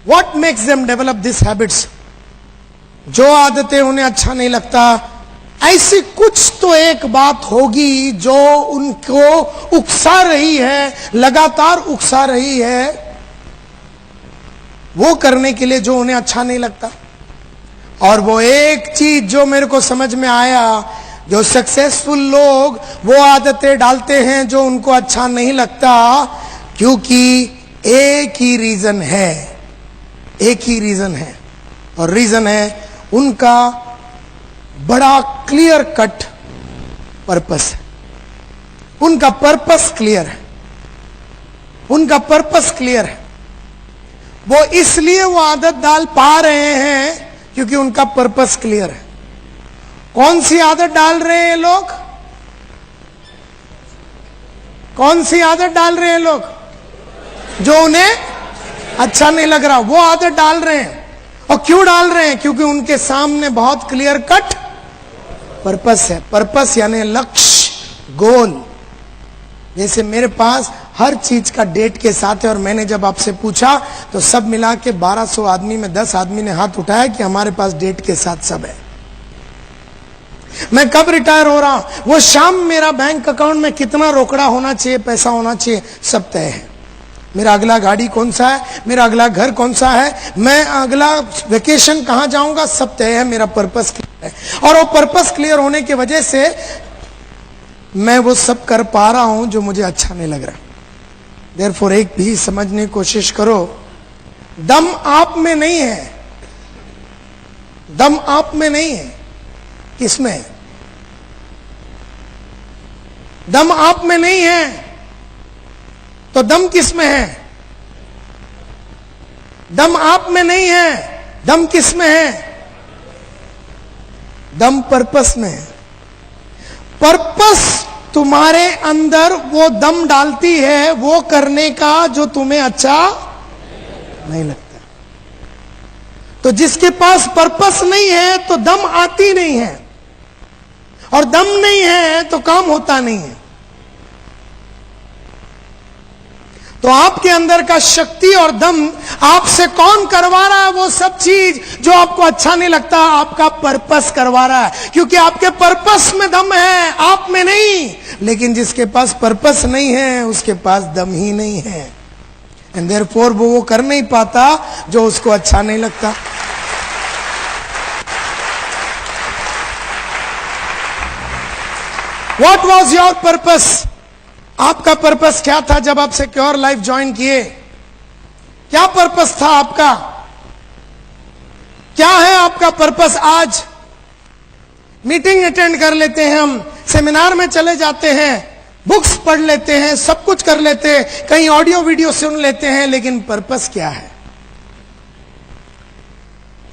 B: What makes them develop these habits? जो आदतें उन्हें अच्छा नहीं लगता, ऐसी कुछ तो एक बात होगी जो उनको उकसा रही है, लगातार उकसा रही है, वो करने के लिए जो उन्हें अच्छा नहीं लगता। और वो एक चीज जो मेरे को समझ में आया, जो सक्सेसफुल लोग वो आदतें डालते हैं जो उनको अच्छा नहीं लगता, क्योंकि एक ही रीजन है, एक ही रीजन है, और रीजन है उनका बड़ा क्लियर कट पर्पस है। उनका पर्पस क्लियर है, उनका पर्पस क्लियर है। वो इसलिए वो आदत डाल पा रहे हैं क्योंकि उनका पर्पस क्लियर है। कौन सी आदत डाल रहे हैं लोग? कौन सी आदत डाल रहे हैं लोग? जो उन्हें अच्छा नहीं लग रहा, वो आदत डाल रहे हैं। और क्यों डाल रहे हैं? क्योंकि उनके सामने बहुत क्लियर कट पर्पस है। पर्पस यानी लक्ष्य, गोल। जैसे मेरे पास हर चीज का डेट के साथ है, और मैंने जब आपसे पूछा तो सब मिला के 1200 आदमी में 10 आदमी ने हाथ उठाया कि हमारे पास डेट के साथ सब है। मैं कब रिटायर हो रहा हूं, वो शाम मेरा बैंक अकाउंट में कितना रोकड़ा होना चाहिए, पैसा होना चाहिए, सब तय है। मेरा अगला गाड़ी कौन सा है, मेरा अगला घर कौन सा है, मैं अगला वेकेशन कहां जाऊंगा, सब तय है। मेरा पर्पस क्लियर है, और वो पर्पस क्लियर होने की वजह से मैं वो सब कर पा रहा हूं जो मुझे अच्छा नहीं लग रहा। देयरफॉर एक भी समझने की कोशिश करो, दम आप में नहीं है, दम आप में नहीं है, किसमें है? दम आप में नहीं है तो दम किसमें है? दम आप में नहीं है, दम किसमें है? दम पर्पस में है। पर्पस तुम्हारे अंदर वो दम डालती है वो करने का जो तुम्हें अच्छा नहीं लगता। तो जिसके पास पर्पस नहीं है तो दम आती नहीं है, और दम नहीं है तो काम होता नहीं है। तो आपके अंदर का शक्ति और दम आपसे कौन करवा रहा है? वो सब चीज जो आपको अच्छा नहीं लगता, आपका पर्पस करवा रहा है, क्योंकि आपके पर्पस में दम है, आप में नहीं। लेकिन जिसके पास पर्पस नहीं है उसके पास दम ही नहीं है, एंड देयरफॉर वो कर नहीं पाता जो उसको अच्छा नहीं लगता। What was your purpose? आपका पर्पस क्या था जब आप सिक्योर लाइफ ज्वाइन किए? क्या पर्पस था आपका? क्या है आपका पर्पस आज? मीटिंग अटेंड कर लेते हैं हम, सेमिनार में चले जाते हैं, बुक्स पढ़ लेते हैं, सब कुछ कर लेते हैं, कहीं ऑडियो वीडियो सुन लेते हैं, लेकिन पर्पस क्या है?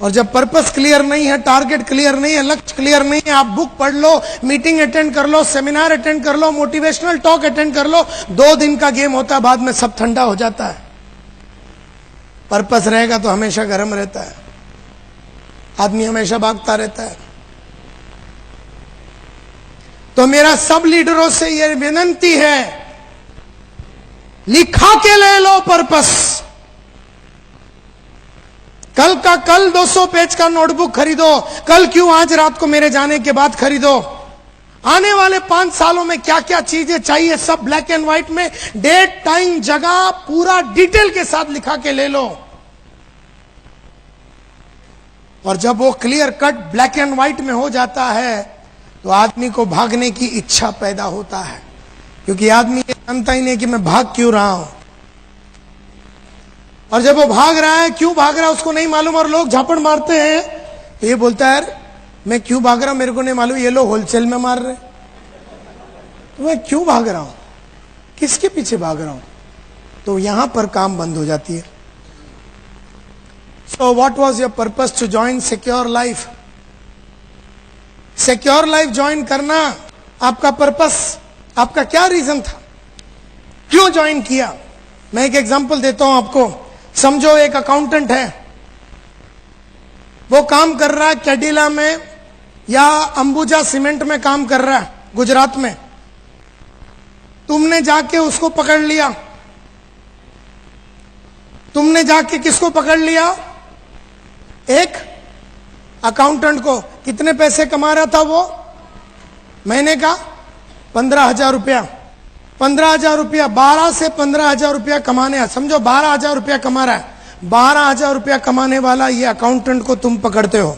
B: और जब पर्पस क्लियर नहीं है, टारगेट क्लियर नहीं है, लक्ष्य क्लियर नहीं है, आप बुक पढ़ लो, मीटिंग अटेंड कर लो, सेमिनार अटेंड कर लो, मोटिवेशनल टॉक अटेंड कर लो, 2 दिन का गेम होता है, बाद में सब ठंडा हो जाता है। पर्पस रहेगा तो हमेशा गर्म रहता है, आदमी हमेशा भागता रहता है। तो मेरा सब लीडरों से यह विनती है, लिखा के ले लो पर्पस। कल का कल 200 पेज का नोटबुक खरीदो, कल क्यों आज रात को मेरे जाने के बाद खरीदो। आने वाले 5 सालों में क्या क्या चीजें चाहिए, सब ब्लैक एंड व्हाइट में, डेट, टाइम, जगह पूरा डिटेल के साथ लिखा के ले लो। और जब वो clear cut black and white में हो जाता है तो आदमी को भागने की इच्छा पैदा होता है, क्योंकि आदमी ये जानता ही नहीं कि मैं भाग क्यों रहा हूं। और जब वो भाग रहा है, क्यों भाग रहा है उसको नहीं मालूम, और लोग झापड़ मारते हैं तो ये बोलता है यार मैं क्यों भाग रहा हूं मेरे को नहीं मालूम, ये लोग होलसेल में मार रहे, तो मैं क्यों भाग रहा हूं, किसके पीछे भाग रहा हूं। तो यहां पर काम बंद हो जाती है। So what was your purpose to join secure life? Secure life join करना आपका पर्पस, आपका क्या रीजन था, क्यों ज्वाइन किया? मैं एक एग्जांपल देता हूं आपको। समझो एक अकाउंटेंट है, वो काम कर रहा है कैडिला में या अंबुजा सीमेंट में काम कर रहा है गुजरात में। तुमने जाके उसको पकड़ लिया, तुमने जाके किसको पकड़ लिया? एक अकाउंटेंट को। कितने पैसे कमा रहा था वो? महीने का 15,000 रुपया, 15,000 रुपया, 12 से 15,000 रुपया कमाने, समझो 12,000 रुपया कमा रहा है, 12,000 रुपया कमाने वाला ये अकाउंटेंट को तुम पकड़ते हो,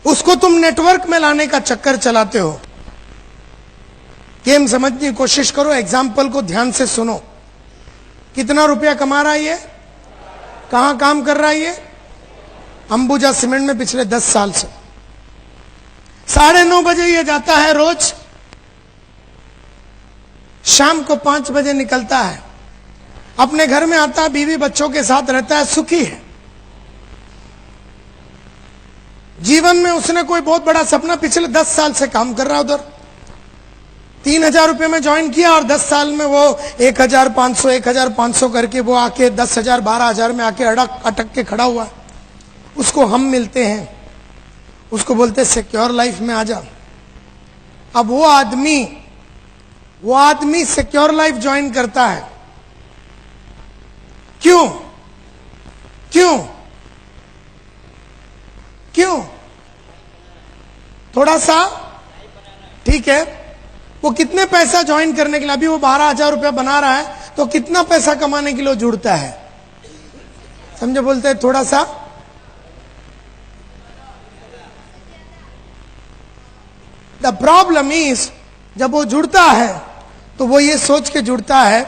B: उसको तुम नेटवर्क में लाने का चक्कर चलाते हो। गेम समझने की कोशिश करो, एग्जाम्पल को ध्यान से सुनो। कितना रुपया कमा रहा है ये, कहां काम कर रहा है ये, अंबुजा सीमेंट में पिछले 10 साल से। 9:30 बजे ये जाता है रोज, शाम को 5 बजे निकलता है, अपने घर में आता है, बीवी बच्चों के साथ रहता है, सुखी है। जीवन में उसने कोई बहुत बड़ा सपना, पिछले 10 साल से काम कर रहा है उधर, 3,000 रुपये में ज्वाइन किया और 10 साल में वो 1,500 करके वो आके 10,000 12,000 में आके अटक के खड़ा हुआ। उसको हम मिलते हैं, उसको बोलते हैं सिक्योर लाइफ में आ जा। अब वो आदमी सिक्योर लाइफ ज्वाइन करता है। क्यों क्यों क्यों? थोड़ा सा ठीक है, वो कितने पैसा ज्वाइन करने के लिए, अभी वो 12,000 रुपया बना रहा है, तो कितना पैसा कमाने के लिए जुड़ता है, समझो, बोलते हैं थोड़ा सा। द प्रॉब्लम इज, जब वो जुड़ता है तो वो ये सोच के जुड़ता है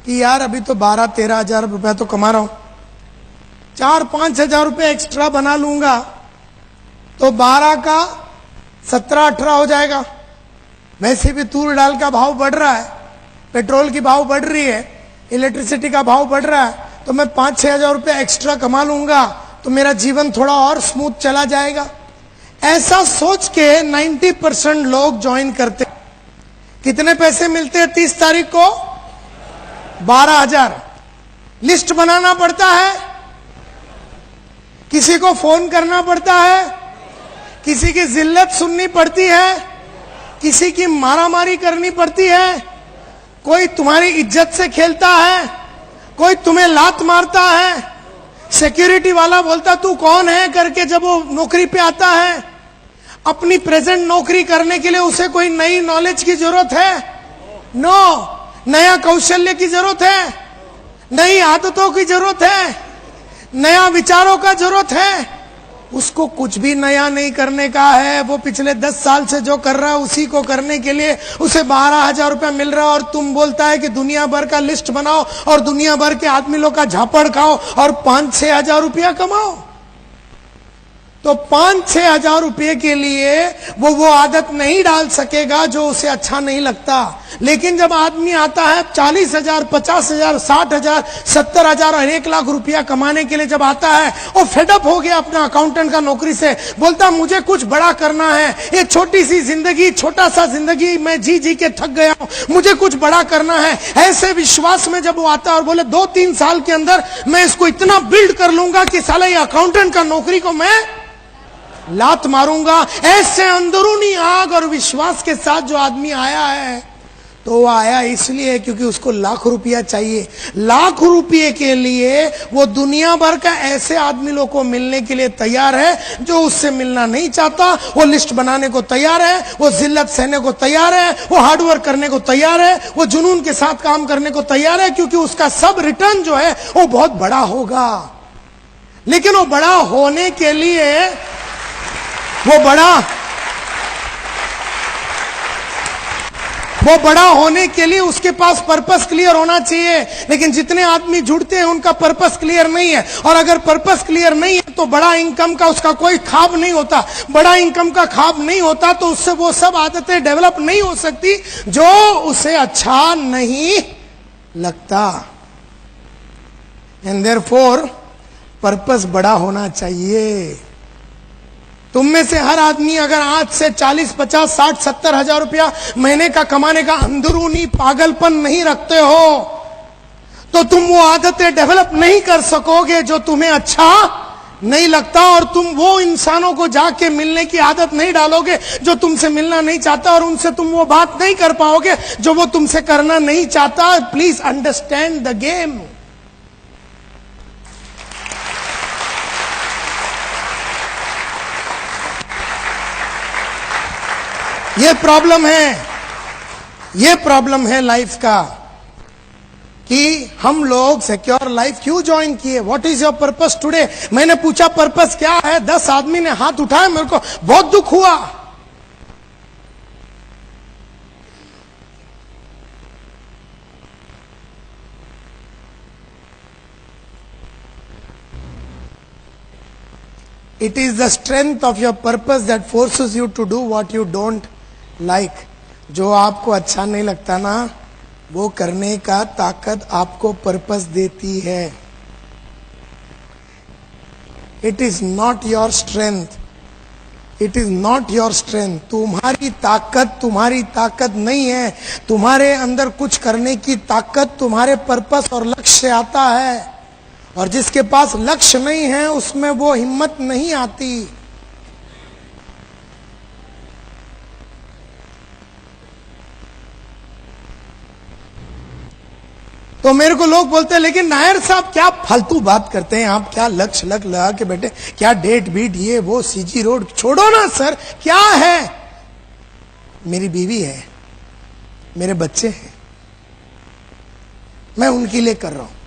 B: कि यार अभी तो 12-13 हजार रुपया तो कमा रहा हूं, 4-5 हजार रुपये एक्स्ट्रा बना लूंगा तो 12 का 17-18 हो जाएगा। वैसे भी तूर दाल का भाव बढ़ रहा है, पेट्रोल की भाव बढ़ रही है, इलेक्ट्रिसिटी का भाव बढ़ रहा है, तो मैं 5-6 हजार रुपये एक्स्ट्रा कमा लूंगा तो मेरा जीवन थोड़ा और स्मूथ चला जाएगा। ऐसा सोच के 90% लोग ज्वाइन करते। कितने पैसे मिलते हैं 30 तारीख को? 12,000। लिस्ट बनाना पड़ता है, किसी को फोन करना पड़ता है, किसी की जिल्लत सुननी पड़ती है, किसी की मारामारी करनी पड़ती है, कोई तुम्हारी इज्जत से खेलता है, कोई तुम्हें लात मारता है, सिक्योरिटी वाला बोलता तू कौन है करके जब वो नौकरी पे आता है। अपनी प्रेजेंट नौकरी करने के लिए उसे कोई नई नॉलेज की जरूरत है? नो। नया कौशल्य की जरूरत है, नई आदतों की जरूरत है, नया विचारों का जरूरत है। उसको कुछ भी नया नहीं करने का है, वो पिछले 10 साल से जो कर रहा है उसी को करने के लिए उसे 12,000 रुपया मिल रहा है, और तुम बोलता है कि दुनिया भर का लिस्ट बनाओ और दुनिया भर के आदमी लोग का झापड़ खाओ और 5-6 हजार रुपया कमाओ। तो 5-6 हजार रुपये के लिए वो आदत नहीं डाल सकेगा जो उसे अच्छा नहीं लगता। लेकिन जब आदमी आता है 40,000, 50,000, 60,000, 70,000 और 1 लाख रुपया कमाने के लिए जब आता है, वो फेडअप हो गया अपना अकाउंटेंट का नौकरी से, बोलता मुझे कुछ बड़ा करना है, ये छोटी सी जिंदगी, छोटा सा जिंदगी मैं जी के थक गया हूं, मुझे कुछ बड़ा करना है। ऐसे विश्वास में जब वो आता है और बोले 2-3 साल के अंदर मैं इसको इतना बिल्ड कर लूंगा कि साला ये अकाउंटेंट का नौकरी को मैं लात मारूंगा, ऐसे अंदरूनी आग और विश्वास के साथ जो आदमी आया है, तो वो आया इसलिए क्योंकि उसको लाख रुपया चाहिए। लाख रुपये के लिए वो दुनिया भर का ऐसे आदमी लोग को मिलने के लिए तैयार है जो उससे मिलना नहीं चाहता। वो लिस्ट बनाने को तैयार है, वो जिल्लत सहने को तैयार है, वो हार्डवर्क करने को तैयार है, वो जुनून के साथ काम करने को तैयार है, क्योंकि उसका सब रिटर्न जो है वो बहुत बड़ा होगा। लेकिन वो बड़ा होने के लिए वो बड़ा होने के लिए उसके पास पर्पस क्लियर होना चाहिए। लेकिन जितने आदमी जुड़ते हैं उनका पर्पस क्लियर नहीं है, और अगर पर्पस क्लियर नहीं है तो बड़ा इनकम का उसका कोई ख्वाब नहीं होता। बड़ा इनकम का ख्वाब नहीं होता तो उससे वो सब आदतें डेवलप नहीं हो सकती जो उसे अच्छा नहीं लगता। एंड देयरफॉर पर्पस बड़ा होना चाहिए। तुम में से हर आदमी अगर आज से 40, 50, 60, 70 हजार रुपया महीने का कमाने का अंदरूनी पागलपन नहीं रखते हो तो तुम वो आदतें डेवलप नहीं कर सकोगे जो तुम्हें अच्छा नहीं लगता, और तुम वो इंसानों को जाके मिलने की आदत नहीं डालोगे जो तुमसे मिलना नहीं चाहता, और उनसे तुम वो बात नहीं कर पाओगे जो वो तुमसे करना नहीं चाहता। Please understand the game. ये प्रॉब्लम है लाइफ का कि हम लोग सिक्योर लाइफ क्यों ज्वाइन किए। What is your purpose today? मैंने पूछा पर्पस क्या है, 10 आदमी ने हाथ उठाया, मेरे को बहुत दुख हुआ। It is the strength of your purpose that forces you to do what you don't like. जो आपको अच्छा नहीं लगता ना, वो करने का ताकत आपको पर्पस देती है। It is not your strength. It is not your strength. तुम्हारी ताकत नहीं है। तुम्हारे अंदर कुछ करने की ताकत तुम्हारे पर्पस और लक्ष्य से आता है, और जिसके पास लक्ष्य नहीं है उसमें वो हिम्मत नहीं आती। तो मेरे को लोग बोलते हैं, लेकिन नायर साहब क्या फालतू बात करते हैं आप, क्या लक्ष्य लगा के बैठे, क्या डेट बीट ये वो सीजी रोड, छोड़ो ना सर। क्या है? मेरी बीवी है, मेरे बच्चे हैं, मैं उनके लिए कर रहा हूं।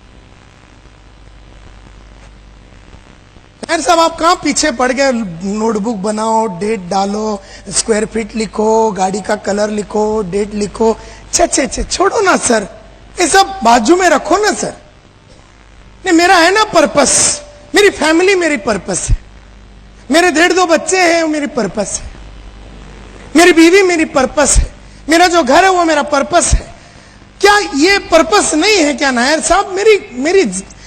B: नायर साहब आप कहां पीछे पड़ गए? नोटबुक बनाओ, डेट डालो, स्क्वायर फीट लिखो, गाड़ी का कलर लिखो, डेट लिखो। छे छोड़ो ना सर, ये सब बाजू में रखो ना सर। नहीं, मेरा है ना पर्पस, मेरी फैमिली मेरी पर्पस है, मेरे 1.5-2 बच्चे हैं मेरी पर्पस है, मेरी बीवी मेरी पर्पस है, मेरा जो घर है वो मेरा पर्पस है। क्या ये पर्पस नहीं है क्या नायर साहब?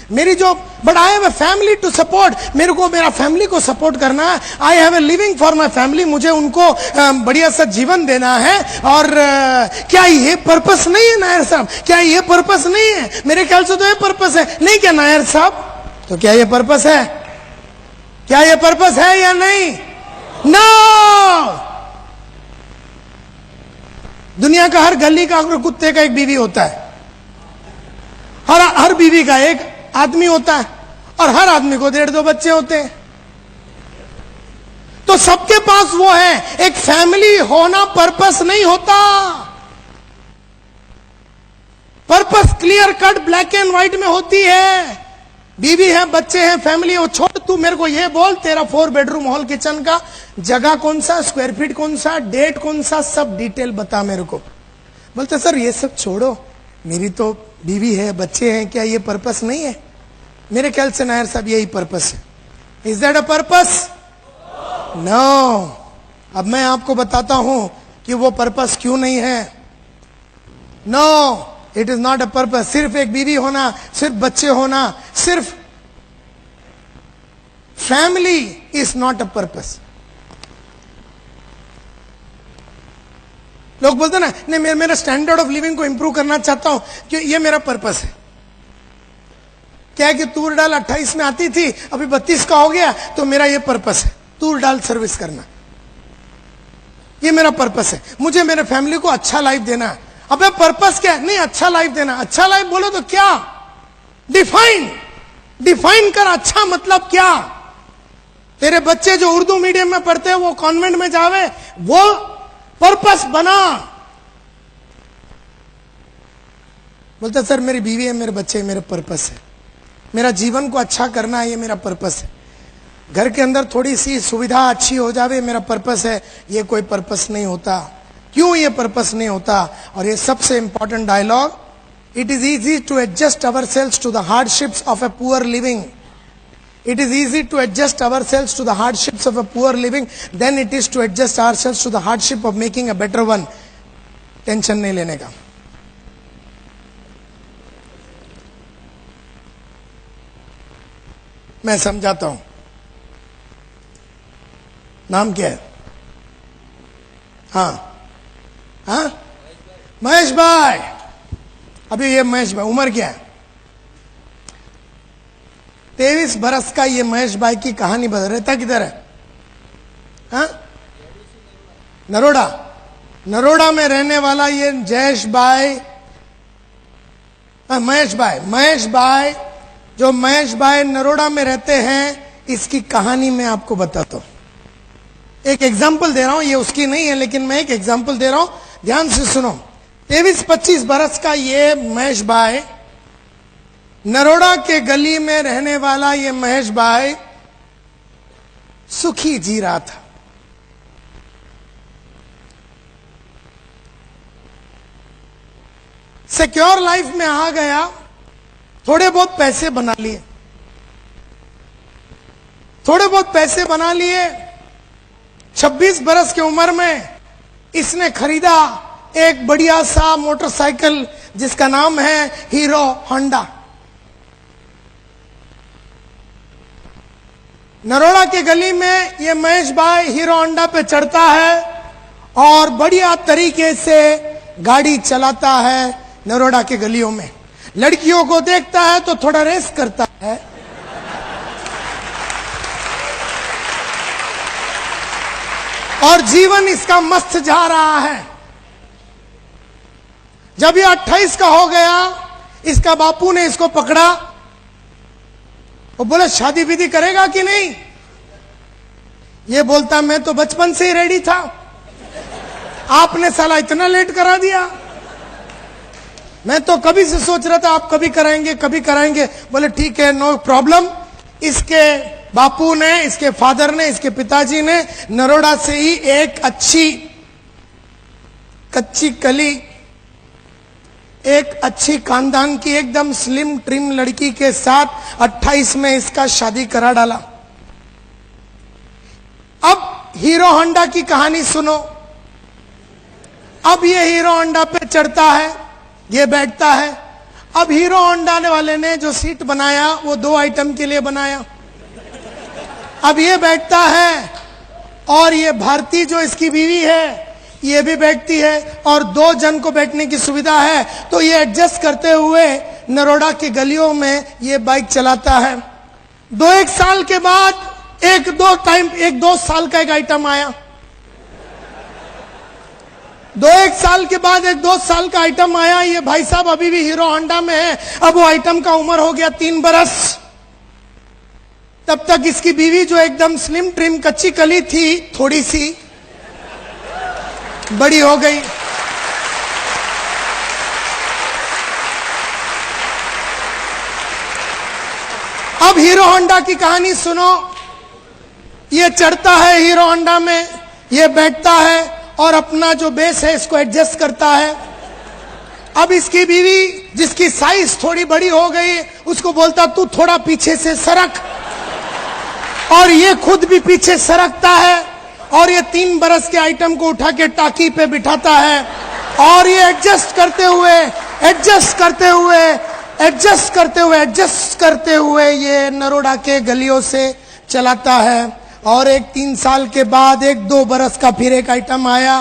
B: मेरी जो, but I have a family to support, मेरे को मेरा फैमिली को सपोर्ट करना है। I have a living for my family, मुझे उनको बढ़िया सा जीवन देना है। और क्या ये पर्पस नहीं है नायर साहब? क्या ये पर्पस नहीं है? मेरे ख्याल से तो ये पर्पस है। नहीं क्या नायर साहब? तो क्या ये पर्पस है? क्या ये पर्पस है या नहीं? नो। दुनिया का हर गली का कुत्ते का एक बीवी होता है, हर बीवी का एक आदमी होता है, और हर आदमी को 1.5-2 बच्चे होते हैं। तो सबके पास वो है। एक फैमिली होना पर्पस नहीं होता। Purpose clear cut black and white में होती है। बीवी है, बच्चे हैं, फैमिली हो। छोड़, तू मेरे को ये बोल, तेरा 4 बेडरूम हॉल किचन का जगह कौन सा, स्क्वायर फीट कौन सा, डेट कौन सा, सब डिटेल बता मेरे को। बोलते सर ये सब छोड़ो, मेरी तो बीवी है, बच्चे हैं, क्या ये पर्पस नहीं है? मेरे ख्याल से नायर साहब यही पर्पस है। Is that a purpose? No. अब मैं आपको बताता हूं कि वो पर्पस क्यों नहीं है। No, it is not a purpose. सिर्फ एक बीवी होना, सिर्फ बच्चे होना, सिर्फ family is not a purpose. लोग बोलते ना, नहीं मेरा स्टैंडर्ड ऑफ लिविंग को इंप्रूव करना चाहता हूं, कि ये मेरा पर्पस है। क्या है कि तूर डाल 28 में आती थी, अभी 32 का हो गया, तो मेरा ये पर्पस है, तूर डाल सर्विस करना, ये मेरा पर्पस है। मुझे मेरे फैमिली को अच्छा लाइफ देना है। अबे पर्पस क्या है? नहीं, अच्छा लाइफ देना। अच्छा लाइफ बोलो तो क्या? डिफाइन कर। अच्छा मतलब क्या? तेरे बच्चे जो उर्दू मीडियम में पढ़ते हैं वो कॉन्वेंट में जावे, वो पर्पस बना। बोलते सर मेरी बीवी है, मेरे बच्चे, मेरे पर्पस है, मेरा जीवन को अच्छा करना है, ये मेरा पर्पस है। घर के अंदर थोड़ी सी सुविधा अच्छी हो जावे, मेरा पर्पस है। ये कोई पर्पस नहीं होता। क्यों ये पर्पस नहीं होता? और ये सबसे important dialogue, it is easy to adjust ourselves to the hardships of a poor living. It is easy to adjust ourselves to the hardships of a poor living than it is to adjust ourselves to the hardship of making a better one. Tension नहीं लेने का। मैं समझाता हूं। नाम क्या है? हाँ, महेश भाई। अभी ये महेश भाई, उम्र क्या है? 23 बरस का ये महेश भाई की कहानी बदल। रहता किधर है? हाँ, नरोड़ा में रहने वाला ये जयेश भाई, महेश भाई, जो महेश भाई नरोड़ा में रहते हैं, इसकी कहानी मैं आपको बताता हूं। एक एग्जाम्पल दे रहा हूं, ये उसकी नहीं है लेकिन मैं एक एग्जाम्पल दे रहा हूं, ध्यान से सुनो। 23-25 बरस का ये महेश भाई, नरोड़ा के गली में रहने वाला ये महेश भाई सुखी जी रहा था। सिक्योर लाइफ में आ गया, थोड़े बहुत पैसे बना लिए, थोड़े बहुत पैसे बना लिए। 26 बरस की उम्र में इसने खरीदा एक बढ़िया सा मोटरसाइकिल जिसका नाम है हीरो होंडा। नरोड़ा के गली में ये महेश भाई हीरो होंडा पे चढ़ता है और बढ़िया तरीके से गाड़ी चलाता है। नरोड़ा के गलियों में लड़कियों को देखता है तो थोड़ा रेस करता है, और जीवन इसका मस्त जा रहा है। जब ये 28 का हो गया, इसका बापू ने इसको पकड़ा, वो बोले शादी विधि करेगा कि नहीं? ये बोलता मैं तो बचपन से ही रेडी था, आपने साला इतना लेट करा दिया, मैं तो कभी से सोच रहा था आप कभी कराएंगे कभी कराएंगे। बोले ठीक है, नो प्रॉब्लम। इसके बापू ने, इसके फादर ने, इसके पिताजी ने नरोड़ा से ही एक अच्छी कच्ची कली, एक अच्छी खानदान की एकदम स्लिम ट्रिम लड़की के साथ 28 में इसका शादी करा डाला। अब हीरो होंडा की कहानी सुनो। अब ये हीरो होंडा पे चढ़ता है, ये बैठता है। अब हीरो होंडा वाले ने जो सीट बनाया वो 2 आइटम के लिए बनाया। अब ये बैठता है और ये भारती जो इसकी बीवी है ये भी बैठती है, और 2 जन को बैठने की सुविधा है, तो ये एडजस्ट करते हुए नरोड़ा के गलियों में ये बाइक चलाता है। 2-1 साल के बाद एक दो साल का एक आइटम आया। 2-1 साल के बाद एक 2 साल का आइटम आया। ये भाई साहब अभी भी हीरो होंडा में है। अब वो आइटम का उम्र हो गया 3 बरस। तब तक इसकी बीवी जो एकदम स्लिम ट्रिम कच्ची कली थी, थोड़ी सी बड़ी हो गई। अब हीरो होंडा की कहानी सुनो। ये चढ़ता है हीरो होंडा में, ये बैठता है और अपना जो बेस है इसको एडजस्ट करता है। अब इसकी बीवी जिसकी साइज थोड़ी बड़ी हो गई, उसको बोलता तू थोड़ा पीछे से सरक, और ये खुद भी पीछे सरकता है, और ये 3 बरस के आइटम को उठा के टाकी पे बिठाता है, और ये एडजस्ट करते हुए ये नरोड़ा के गलियों से चलाता है। और एक 3 साल के बाद एक 2 बरस का फिर एक आइटम आया।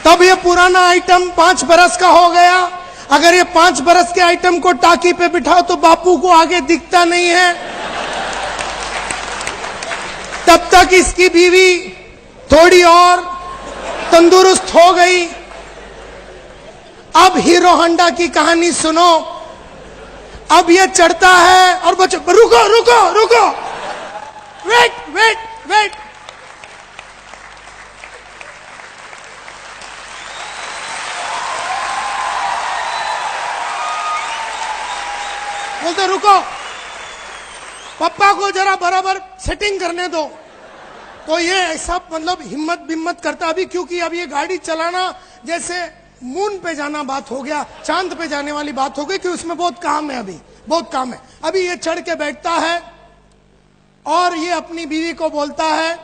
B: तब ये पुराना आइटम 5 बरस का हो गया। अगर ये 5 बरस के आइटम को टाकी पे बिठाओ तो बापू को आगे दिखता नहीं है। तब तक इसकी बीवी थोड़ी और तंदुरुस्त हो गई। अब हीरो होंडा की कहानी सुनो। अब ये चढ़ता है और बच्चों रुको रुको रुको, वेट। बोलते रुको, पापा को जरा बराबर सेटिंग करने दो। तो ये ऐसा मतलब हिम्मत करता अभी, क्योंकि अब ये गाड़ी चलाना जैसे मून पे जाना बात हो गया, चांद पे जाने वाली बात हो गई, कि उसमें बहुत काम है, अभी बहुत काम है। अभी ये चढ़ के बैठता है और ये अपनी बीवी को बोलता है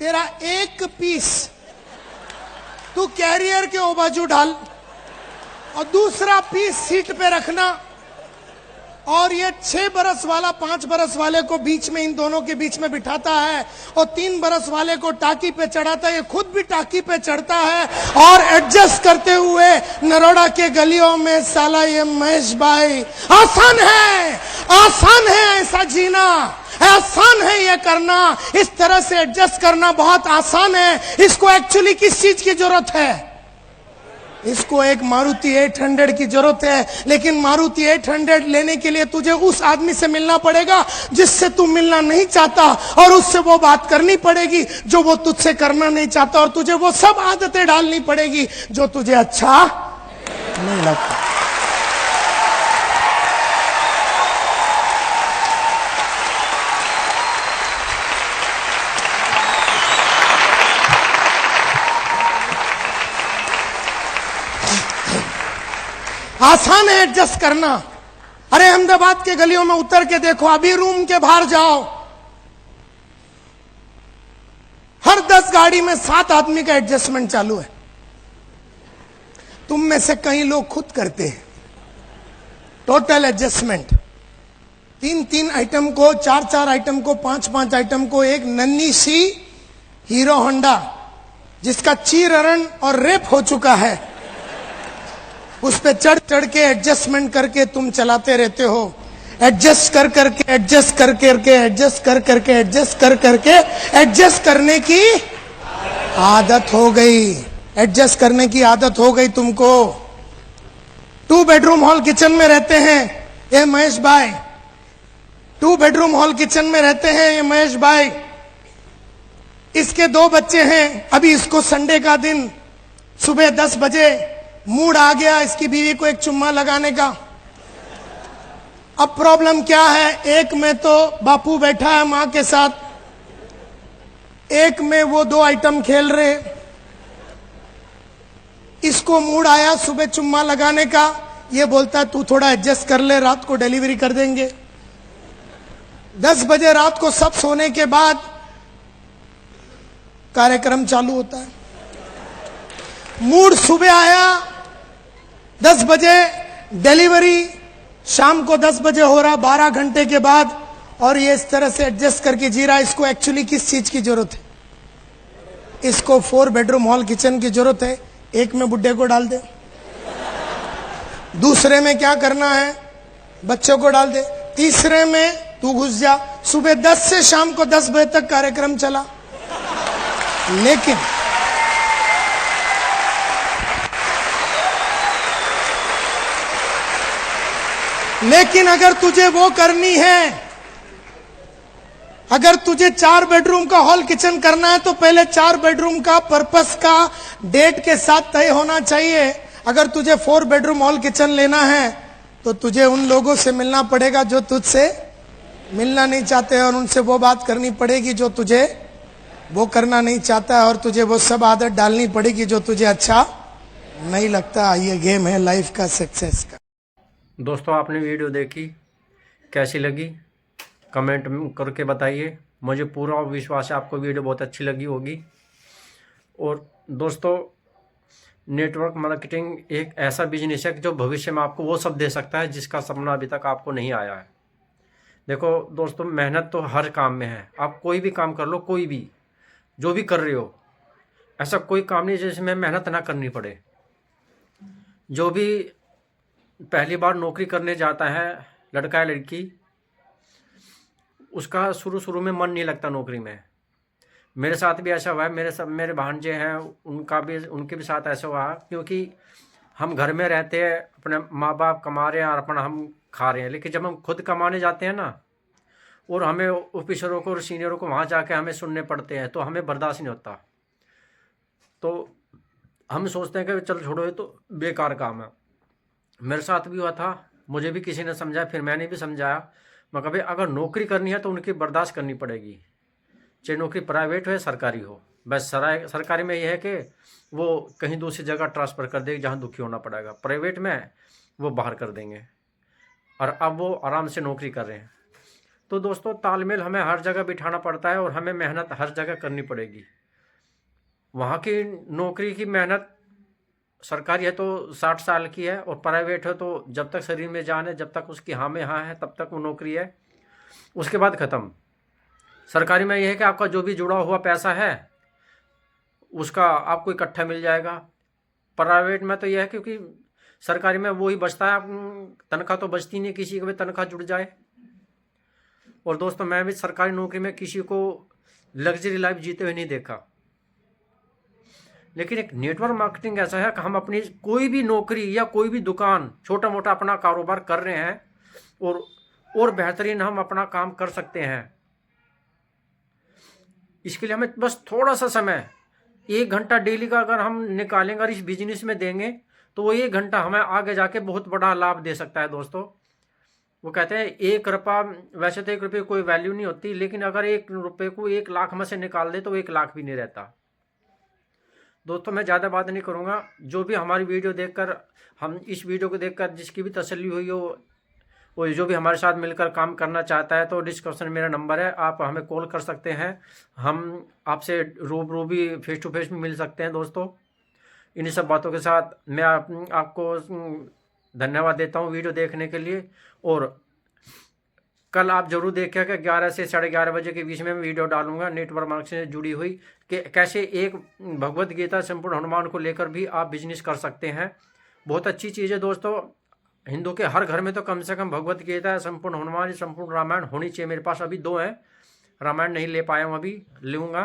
B: तेरा एक पीस तू कैरियर के ओ बाजू डाल और दूसरा पीस सीट पे रखना, और ये 6 बरस वाला 5 बरस वाले को बीच में, इन दोनों के बीच में बिठाता है, और 3 बरस वाले को टाकी पे चढ़ाता है। ये खुद भी टाकी पे चढ़ता है और एडजस्ट करते हुए नरोड़ा के गलियों में साला ये महेश भाई। आसान है ऐसा जीना, आसान है ये करना, इस तरह से एडजस्ट करना बहुत आसान है। इसको एक्चुअली किस चीज की जरूरत है? इसको एक मारुति 800 की जरूरत है, लेकिन मारुति 800 लेने के लिए तुझे उस आदमी से मिलना पड़ेगा जिससे तू मिलना नहीं चाहता, और उससे वो बात करनी पड़ेगी जो वो तुझसे करना नहीं चाहता, और तुझे वो सब आदतें डालनी पड़ेगी जो तुझे अच्छा नहीं लगता। आसान है एडजस्ट करना। अरे अहमदाबाद के गलियों में उतर के देखो, अभी रूम के बाहर जाओ, हर 10 गाड़ी में 7 आदमी का एडजस्टमेंट चालू है। तुम में से कई लोग खुद करते हैं टोटल एडजस्टमेंट, 3-3 आइटम को, 4-4 आइटम को, 5-5 आइटम को। एक नन्ही सी हीरो होंडा जिसका चीरहरण और रेप हो चुका है, उस पे चढ़ चढ़ के एडजस्टमेंट करके तुम चलाते रहते हो। एडजस्ट कर करके, एडजस्ट कर करके, एडजस्ट कर करके, एडजस्ट कर करके, एडजस्ट करने की आदत हो गई। एडजस्ट करने की आदत हो गई तुमको। 2 बेडरूम हॉल किचन में रहते हैं ये महेश भाई, 2 बेडरूम हॉल किचन में रहते हैं ये महेश भाई। इसके 2 बच्चे हैं। अभी इसको संडे का दिन सुबह 10 बजे मूड आ गया इसकी बीवी को एक चुम्मा लगाने का। अब प्रॉब्लम क्या है, एक में तो बापू बैठा है मां के साथ, एक में वो 2 आइटम खेल रहे। इसको मूड आया सुबह चुम्मा लगाने का, ये बोलता है तू थोड़ा एडजस्ट कर ले, रात को डिलीवरी कर देंगे। 10 बजे रात को सब सोने के बाद कार्यक्रम चालू होता है। मूड सुबह आया 10 बजे, डिलीवरी शाम को 10 बजे हो रहा, 12 घंटे के बाद, और ये इस तरह से एडजस्ट करके जी रहा है। इसको एक्चुअली किस चीज की जरूरत है? इसको 4 बेडरूम हॉल किचन की जरूरत है। एक में बुड्ढे को डाल दे, दूसरे में क्या करना है बच्चों को डाल दे, तीसरे में तू घुस जा। सुबह 10 से शाम को 10 बजे तक कार्यक्रम चला। लेकिन अगर तुझे वो करनी है, अगर तुझे 4 बेडरूम का हॉल किचन करना है, तो पहले 4 बेडरूम का पर्पस का डेट के साथ तय होना चाहिए। अगर तुझे 4 बेडरूम हॉल किचन लेना है तो तुझे उन लोगों से मिलना पड़ेगा जो तुझसे मिलना नहीं चाहते, और उनसे वो बात करनी पड़ेगी जो तुझे वो करना नहीं चाहता है, और तुझे वो सब आदत डालनी पड़ेगी जो तुझे अच्छा नहीं लगता। ये गेम है लाइफ का सक्सेस का।
A: दोस्तों, आपने वीडियो देखी, कैसी लगी कमेंट करके बताइए। मुझे पूरा विश्वास है आपको वीडियो बहुत अच्छी लगी होगी। और दोस्तों, नेटवर्क मार्केटिंग एक ऐसा बिजनेस है जो भविष्य में आपको वो सब दे सकता है जिसका सपना अभी तक आपको नहीं आया है। देखो दोस्तों, मेहनत तो हर काम में है। आप कोई भी काम कर लो, कोई भी जो भी कर रहे हो, ऐसा कोई काम नहीं जिसमें मेहनत ना करनी पड़े। जो भी पहली बार नौकरी करने जाता है, लड़का या लड़की, उसका शुरू में मन नहीं लगता नौकरी में। मेरे साथ भी ऐसा हुआ है। मेरे भांजे हैं, उनके भी साथ ऐसा हुआ, क्योंकि हम घर में रहते हैं, अपने माँ बाप कमा रहे हैं और अपना हम खा रहे हैं, लेकिन जब हम खुद कमाने जाते हैं ना, और हमें ऑफिसरों को और सीनियरों को वहाँ जाके हमें सुनने पड़ते हैं, तो हमें बर्दाश्त नहीं होता। तो हम सोचते हैं कि चल छोड़ो, ये तो बेकार काम है। मेरे साथ भी हुआ था, मुझे भी किसी ने समझाया, फिर मैंने भी समझाया। मैं कभी अगर नौकरी करनी है तो उनकी बर्दाश्त करनी पड़ेगी, चाहे नौकरी प्राइवेट हो या सरकारी हो। बस सरकारी में यह है कि वो कहीं दूसरी जगह ट्रांसफ़र कर देगी जहाँ दुखी होना पड़ेगा, प्राइवेट में वो बाहर कर देंगे, और अब वो आराम से नौकरी कर रहे हैं। तो दोस्तों, तालमेल हमें हर जगह बिठाना पड़ता है, और हमें मेहनत हर जगह करनी पड़ेगी। वहाँ की नौकरी की मेहनत सरकारी है तो 60 साल की है, और प्राइवेट है तो जब तक शरीर में जान है, जब तक उसकी हाँ में हाँ है, तब तक वो नौकरी है, उसके बाद ख़त्म। सरकारी में यह है कि आपका जो भी जुड़ा हुआ पैसा है उसका आपको इकट्ठा मिल जाएगा। प्राइवेट में तो यह है क्योंकि सरकारी में वही बचता है, तनख्वाह तो बचती नहीं, किसी को भी तनख्वाह जुड़ जाए। और दोस्तों, मैं भी सरकारी नौकरी में किसी को लग्जरी लाइफ जीते हुए नहीं देखा। लेकिन एक नेटवर्क मार्केटिंग ऐसा है कि हम अपनी कोई भी नौकरी या कोई भी दुकान, छोटा मोटा अपना कारोबार कर रहे हैं और बेहतरीन हम अपना काम कर सकते हैं। इसके लिए हमें बस थोड़ा सा समय, 1 घंटा डेली का अगर हम निकालेंगे और इस बिजनेस में देंगे तो वो 1 घंटा हमें आगे जाके बहुत बड़ा लाभ दे सकता है। दोस्तों, वो कहते हैं 1 रुपया, वैसे तो 1 रुपये कोई वैल्यू नहीं होती, लेकिन अगर 1 रुपये को 1 लाख में से निकाल दे तो 1 लाख भी नहीं रहता। दोस्तों, मैं ज़्यादा बात नहीं करूँगा। जो भी हमारी वीडियो देखकर, हम इस वीडियो को देखकर जिसकी भी तसल्ली हुई हो, वो जो भी हमारे साथ मिलकर काम करना चाहता है, तो डिस्क्रिप्शन में मेरा नंबर है, आप हमें कॉल कर सकते हैं। हम आपसे रूबरू भी, फेस टू फेस भी मिल सकते हैं। दोस्तों, इन्हीं सब बातों के साथ मैं आपको धन्यवाद देता हूँ वीडियो देखने के लिए। और कल आप जरूर देखिएगा, 11 से 11:30 बजे के बीच में मैं वीडियो डालूंगा नेटवर्क मार्केटिंग से जुड़ी हुई, कि कैसे एक भगवत गीता संपूर्ण हनुमान को लेकर भी आप बिजनेस कर सकते हैं। बहुत अच्छी चीज़ है दोस्तों। हिंदू के हर घर में तो कम से कम भगवत गीता, संपूर्ण हनुमान, संपूर्ण रामायण होनी चाहिए। मेरे पास अभी 2 हैं, रामायण नहीं ले पाया हूँ, अभी लूँगा,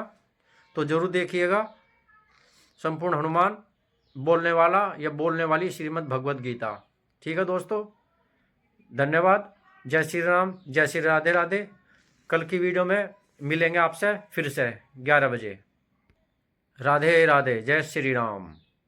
A: तो ज़रूर देखिएगा। संपूर्ण हनुमान, बोलने वाला या बोलने वाली श्रीमद् भगवत गीता। ठीक है दोस्तों, धन्यवाद। जय श्री राम, जय श्री राधे राधे। कल की वीडियो में मिलेंगे आपसे फिर से 11 बजे। राधे राधे, जय श्री राम।